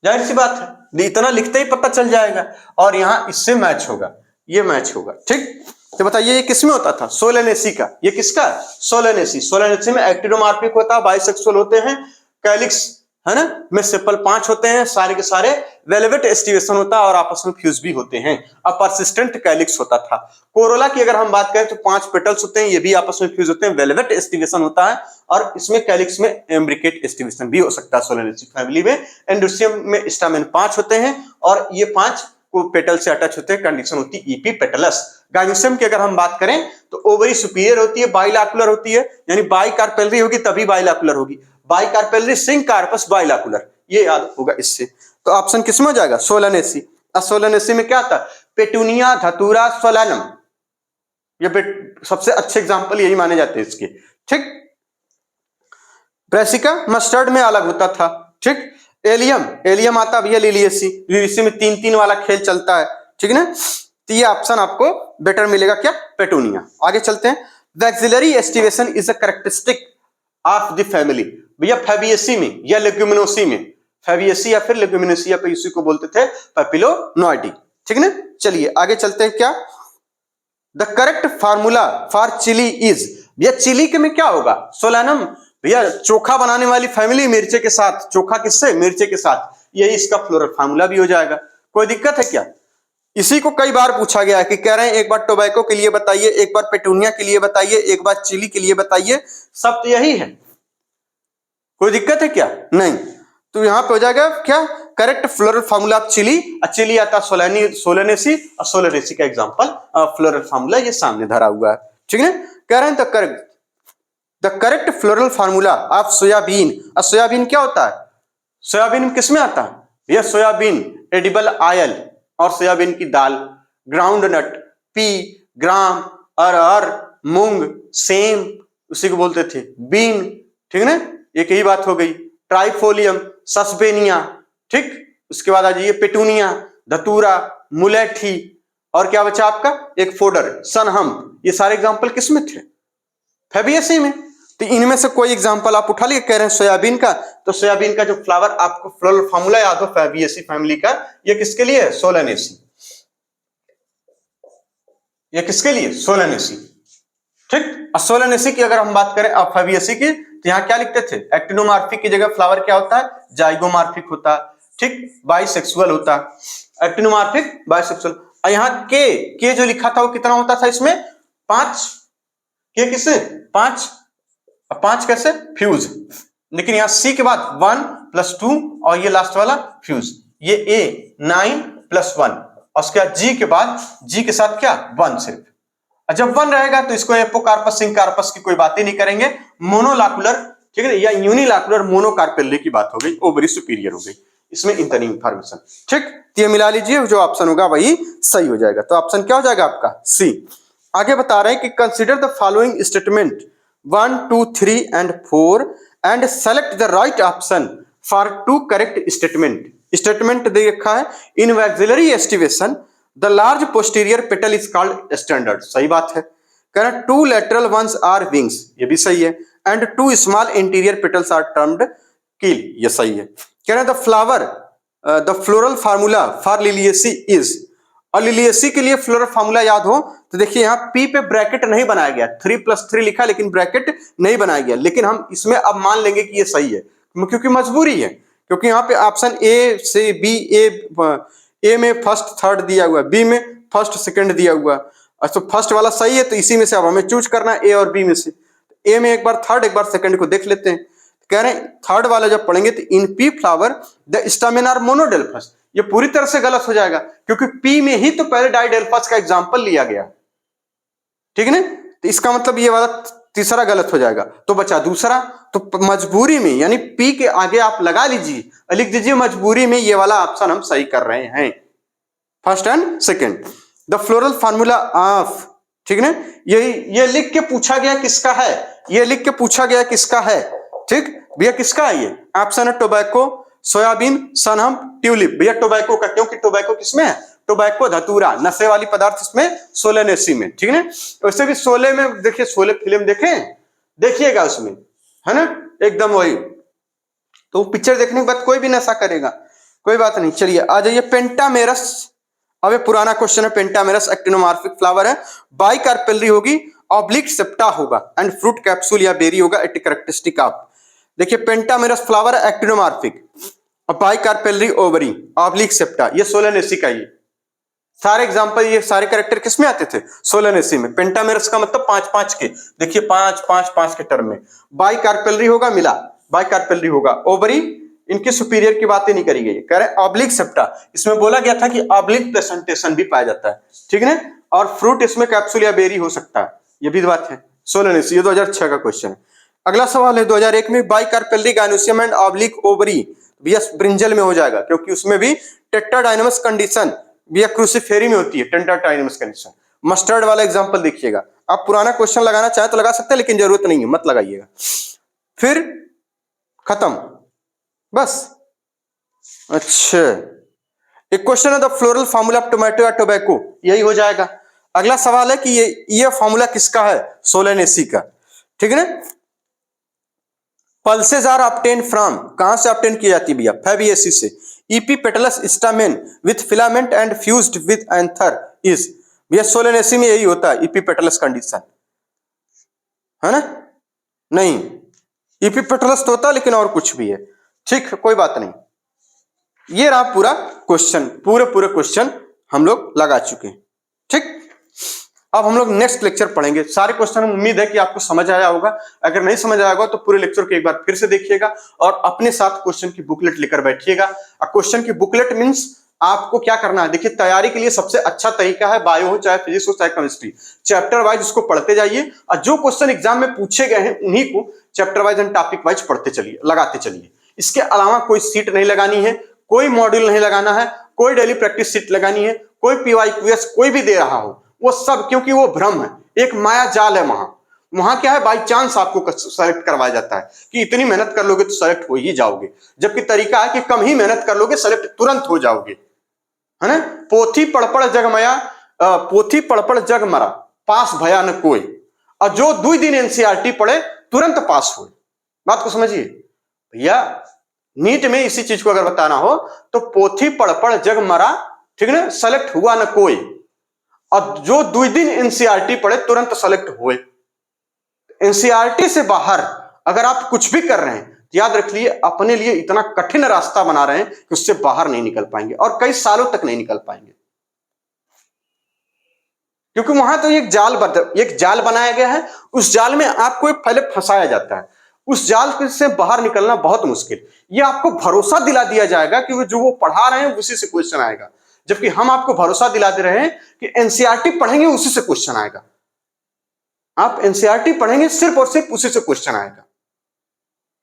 जाहिर सी बात है, इतना लिखते ही पता चल जाएगा, और यहां इससे मैच होगा, ये मैच होगा। ठीक, तो बताइए ये किसमें होता था? सोलेनेसी का। ये किसका? सोलेनेसी। सोलेनेसी में एक्टिनोमार्फिक होता है, बाइसेक्सुअल होते हैं, कैलिक्स है ना, में सेपल 5 होते हैं, सारे के सारे वेलवेट एस्टिवेशन होता है और आपस में फ्यूज भी होते हैं। अब परसिस्टेंट कैलिक्स होता था। कोरोला की अगर हम बात करें तो 5 पेटल्स होते हैं, ये भी आपस में फ्यूज होते हैं, वेलवेट एस्टिवेशन होता है और इसमें कैलिक्स में एम्ब्रिकेट एस्टिवेशन भी हो सकता है सोलेनेसी फैमिली में। एंडोसियम में स्टामेन 5 होते हैं और ये 5 को पेटल से अटैच होते हैं, कंडीशन होती है ईपी पेटलस। गाइनोसियम की अगर हम बात करें तो ओवरी सुपीरियर होती है, बाइलैकुलर होती है, यानी बाइकार्पेलरी होगी तभी बाइलैकुलर होगी, बाइकार्पेलरी सिंक कार्पस बाइलैकुलर, ये याद होगा इससे। तो ऑप्शन किसमें हो जाएगा, सोलेनेसी। सोलेनेसी में क्या आता है, पेटूनिया, धतूरा, सोलेनम, ये सबसे अच्छे एग्जांपल यही माने जाते हैं इसके, ठीक। ब्रेसिका मस्टर्ड में अलग होता था, ठीक। एलियम, एलियम आता भैया लिलियसी, लिलियसी में 3-3 वाला खेल चलता है, ठीक है ना। तो ये ऑप्शन आपको बेटर मिलेगा क्या, पेटूनिया। आगे चलते हैं, vexillary aestivation is a characteristic of the family, भैया फैबियेसी में या लेग्यूमिनोसी में, फैबियेसी या फिर लेग्यूमिनोसी पे इसी को बोलते थे पैपिलोनोइडी, ठीक है ना। चलिए आगे चलते हैं, क्या the correct formula for chilli is, भैया चिली के में क्या होगा, सोलानम, भैया चोखा बनाने वाली फैमिली मिर्चे के साथ, चोखा किससे, मिर्चे के साथ, यही इसका फ्लोरल फार्मूला भी हो जाएगा। कोई दिक्कत है क्या, इसी को कई बार पूछा गया है कि कह रहे हैं एक बार टोबैको के लिए बताइए, एक बार पेटूनिया के लिए बताइए, एक बार चिली के लिए बताइए, सब तो यही है, कोई दिक्कत है क्या, नहीं। तो यहां पे हो जाएगा क्या, correct floral formula of chilli, chilli आता सोलेनेसी और सोलेनेसी का एग्जांपल फ्लोरल फार्मूला ये सामने धरा हुआ है, ठीक है। कह रहे हैं the correct floral formula of soybean, soybean क्या होता है, सोयाबीन किसमें आता है, यह सोयाबीन एडिबल ऑयल और सोयाबीन की दाल, ग्राउंड नट, पी, ग्राम, अरहर, मूंग, सेम, उसी को बोलते थे बीन, ठीक है ना, एक ही बात हो गई। ट्राइफोलियम, सस्पेनिया, ठीक। उसके बाद आ जाइए पेटूनिया, धतूरा, मुलेठी, और क्या बचा आपका, एक फोडर, सनहम, ये सारे एग्जांपल किसमें थे, फैबियेसी में। तो इनमें से कोई एग्जांपल आप उठा लिए, कह रहे हैं सोयाबीन का, तो सोयाबीन का जो फ्लावर आपको फ्लोरल फार्मूला याद हो फैबियेसी फैमिली का, ये किसके लिए है, सोलेनेसी, ये किसके लिए, सोलेनेसी, ठीक। सोलेनेसी की अगर हम बात करें अब फैबियेसी की, तो यहां क्या लिखते थे, एक्टिनोमार्फिक की जगह फ्लावर क्या होता है, जाइगोमार्फिक होता, ठीक, बाइसेक्सुअल होता, एक्टिनोमार्फिक बाइसेक्सुअल। यहां के जो लिखा था वो कितना होता था इसमें, 5, के किससे 5, 5 कैसे, फ्यूज, लेकिन यहां सी के बाद 1 + 2 और ये लास्ट वाला फ्यूज, ये ए 9 + 1 और उसके बाद जी के बाद, जी के साथ क्या 1 सिर्फ, जब 1 रहेगा तो इसको एपोकार्पस सिंकार्पस की कोई बात ही नहीं करेंगे, मोनोलाकुलर, ठीक है, या यूनिलाकुलर मोनोकार्पेल्ले की बात हो गई, ओवरी सुपीरियर हो गई, इसमें इंटरनिंग फॉर्मेशन, ठीक। तो ये मिला लीजिए, जो ऑप्शन होगा वही सही हो जाएगा। तो ऑप्शन क्या हो जाएगा आपका, सी। आगे बता रहे हैं कि consider the following statement 1, 2, 3 and 4 and select the right option for 2 correct statement. Statement दे रखा है, in vexillary aestivation the large posterior petal is called standard, सही बात है। कह रहे हैं 2 लैटरल वंस आर विंग्स, ये भी सही है, and 2 small interior petals are termed keel, ये सही है। कह रहे हैं the floral formula for Liliaceae is, और लिलियेसी के लिए फ्लोरल फार्मूला याद हो तो देखिए यहाँ पी पे ब्रैकेट नहीं बनाया गया, 3+3 लिखा लेकिन ब्रैकेट नहीं बनाया गया, लेकिन हम इसमें अब मान लेंगे कि ये सही है क्योंकि मजबूरी है, क्योंकि यहाँ पे ऑप्शन ए से बी, ए में फर्स्ट थर्ड दिया हुआ है, बी में फर्स्ट सेकंड दिया हुआ है, अच्छा फर्स्ट वाला सही है तो इसी में से अब हमें चूज करना है ए और बी में से, ए में एक बार थर्ड एक बार सेकंड को देख लेते हैं। कह रहे हैं थर्ड वाला जब पढ़ेंगे तो in pea flower the stamen are monadelphous, ये पूरी तरह से गलत हो जाएगा क्योंकि पी में ही तो पहले डाइडेल्फस का एग्जांपल लिया गया, ठीक है ना। तो इसका मतलब ये वाला तीसरा गलत हो जाएगा, तो बचा दूसरा, तो मजबूरी में यानी पी के आगे आप लगा लीजिए और लिख दीजिए मजबूरी में ये वाला ऑप्शन हम सही कर रहे हैं, first and second. The floral formula of, ठीक है ना, ये लिख के पूछा गया किसका है, ये लिख के पूछा गया किसका है, ठीक भैया किसका है ये ऑप्शन है, टोबैको, सोयाबीन, सनहम, ट्यूलिप, भैया टोबैको का, क्योंकि टोबैको किसमें है, टोबैको धतूरा, नशे वाली पदार्थ इसमें सोलेनेसी में, ठीक है ना। वैसे भी सोले में देखिए, सोले फिल्म देखें, देखिएगा उसमें, है ना, एकदम वही, तो पिक्चर देखने के बाद कोई भी नशा करेगा, कोई बात नहीं। चलिए आ जाइए पेंटामेरस, अब ये पुराना क्वेश्चन है, पेंटामेरस एक्टिनोमार्फिक फ्लावर है, बाइकार्पेलरी होगी, ऑब्लिक सेप्टा होगा एंड फ्रूट कैप्सूल या बेरी होगा, एट कैरेक्टरिस्टिक ऑफ, देखिए pentamerous flower actinomorphic, bicarpellary ovary, oblique septa, ये सोलेनेसी का ही सारे एग्जांपल, ये सारे कैरेक्टर किसमें आते थे? सोलेनेसी में। पेंटामेरस का मतलब 5-5 के, देखिए 5-5-5 के टर्म में। बाइकार्पेलरी होगा, मिला बाइकार्पेलरी होगा। ओवरी, इनके सुपीरियर की बातें नहीं करी गई। कह रहे ऑब्लिक सेप्टा, इसमें बोला गया था कि ऑब्लिक प्रेजेंटेशन भी पाया जाता है, ठीक है। और फ्रूट इसमें कैप्सूल या बेरी हो सकता है, ये भी बात है। सोलेनेसी, ये 2006 का क्वेश्चन है। अगला सवाल है 2001 में, bicarpellary gynoecium and oblique ovary, yes brinjal में हो जाएगा, क्योंकि उसमें भी टेट्राडाइनमस कंडीशन भी क्रूसिफेरी में होती है, टेट्राडाइनमस कंडीशन। मस्टर्ड वाला एग्जांपल देखिएगा। आप पुराना क्वेश्चन लगाना चाहे तो लगा सकते हैं, लेकिन जरूरत नहीं है, मत लगाइएगा। फिर खत्म, बस। अच्छा, एक क्वेश्चन है the floral formula of tomato या टोबैको, यही हो जाएगा। अगला सवाल है कि ये फार्मूला किसका है? सोलेनेसी का, ठीक है ना। पल्सेज आर ऑब्टेन फ्रॉम, कहां से ऑब्टेन की जाती है भैया? फैबिएसी से। EP petals stamen with filament and fused with anther is, भैया सोलेनेसी में यही होता है, ईपी पेटलस कंडीशन, है ना? नहीं, ईपी पेटलस तो होता है, लेकिन और कुछ भी है, ठीक, कोई बात नहीं। ये रहा पूरा क्वेश्चन, पूरे क्वेश्चन हम लोग लगा चुके हैं, ठीक। अब हम लोग नेक्स्ट लेक्चर पढ़ेंगे। सारे क्वेश्चन उम्मीद है कि आपको समझ आया होगा। अगर नहीं समझ आया होगा तो पूरे लेक्चर को एक बार फिर से देखिएगा और अपने साथ क्वेश्चन की बुकलेट लेकर बैठिएगा। क्वेश्चन की बुकलेट मींस आपको क्या करना है, देखिए तैयारी के लिए सबसे अच्छा तरीका है, बायो हो चाहे फिजिक्स हो चाहे केमिस्ट्री, चैप्टर वाइज उसको पढ़ते जाइए और जो क्वेश्चन एग्जाम में पूछे गए हैं उन्हीं को chapter wise and topic wise पढ़ते चलिए, लगाते चलिए। इसके अलावा कोई सीट नहीं लगानी है, कोई मॉड्यूल नहीं लगाना है, कोई डेली प्रैक्टिस सीट लगानी है, कोई PYQS कोई भी दे रहा हो वो सब, क्योंकि वो भ्रम है, एक माया जाल है। वहां क्या है, बाई चांस आपको सेलेक्ट करवाया जाता है कि इतनी मेहनत कर लोगे तो सेलेक्ट हो ही जाओगे, जबकि तरीका है कि कम ही मेहनत कर लोगे सेलेक्ट तुरंत हो जाओगे, है ना। पोथी पढ़पड़ जग मया, पोथी पढ़पड़ जग मरा, पास भया न कोई, और जो 2 दिन NCERT पढ़े तुरंत पास हुए। बात को समझिए भैया, नीट में इसी चीज को अगर बताना हो तो पोथी पढ़पड़ जग मरा, ठीक है ना, सेलेक्ट हुआ न कोई, और जो 2 दिन NCERT पढ़े तुरंत सेलेक्ट हुए। NCERT से बाहर अगर आप कुछ भी कर रहे हैं तो याद रखिए अपने लिए इतना कठिन रास्ता बना रहे हैं कि उससे बाहर नहीं निकल पाएंगे और कई सालों तक नहीं निकल पाएंगे, क्योंकि वहां तो एक जाल बनाया गया है, उस जाल में आपको पहले फंसाया जाता है, उस जाल से बाहर निकलना बहुत मुश्किल। ये आपको भरोसा दिला दिया जाएगा कि जो वो पढ़ा रहे हैं उसी से क्वेश्चन आएगा, जबकि हम आपको भरोसा दिला दे रहे हैं कि NCERT पढ़ेंगे उसी से क्वेश्चन आएगा। आप NCERT पढ़ेंगे सिर्फ और सिर्फ उसी से क्वेश्चन आएगा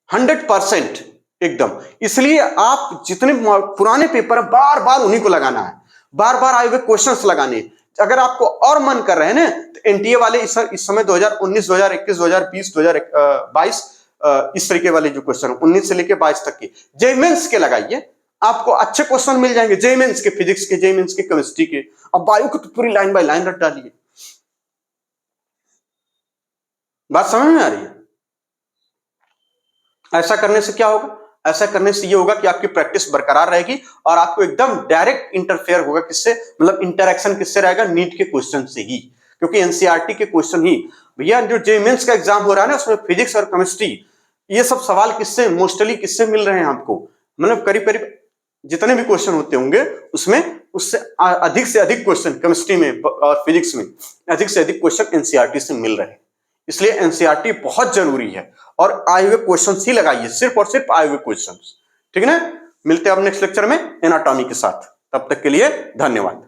100% एकदम। इसलिए आप जितने पुराने पेपर बार बार उन्हीं को लगाना है, बार बार आए हुए क्वेश्चंस लगाने। अगर आपको और मन कर रहे हैं ना तो NTA वाले इस समय 2019, 2021, 2020, 2022 इस तरीके वाले जो क्वेश्चन 19 से लेके 22 तक के जेईई मेंस के लगाइए, आपको अच्छे क्वेश्चन मिल जाएंगे, जेईई मेंस के फिजिक्स के, जेईई मेंस के केमिस्ट्री के, और बायो को तो पूरी लाइन बाय लाइन रट डालिए। बात समझ में आ रही है? ऐसा करने से क्या होगा? ऐसा करने से ये होगा कि आपकी प्रैक्टिस बरकरार रहेगी और आपको एकदम डायरेक्ट इंटरफेयर होगा किससे, मतलब इंटरेक्शन किससे रहेगा? नीट के क्वेश्चन से ही, क्योंकि NCERT के क्वेश्चन ही भैया, जो जेईई मेंस का एग्जाम हो रहा है ना उसमें फिजिक्स और केमिस्ट्री, ये सब सवाल किससे, मोस्टली किससे मिल रहे हैं आपको, मतलब करीब करीब जितने भी क्वेश्चन होते होंगे उसमें उससे अधिक से अधिक क्वेश्चन केमिस्ट्री में और फिजिक्स में अधिक से अधिक क्वेश्चन NCERT से मिल रहे हैं। इसलिए NCERT बहुत जरूरी है और आए हुए क्वेश्चन ही लगाइए, सिर्फ और सिर्फ आए हुए क्वेश्चन, ठीक है ना। मिलते हैं अब नेक्स्ट लेक्चर में एनाटॉमी के साथ, तब तक के लिए धन्यवाद।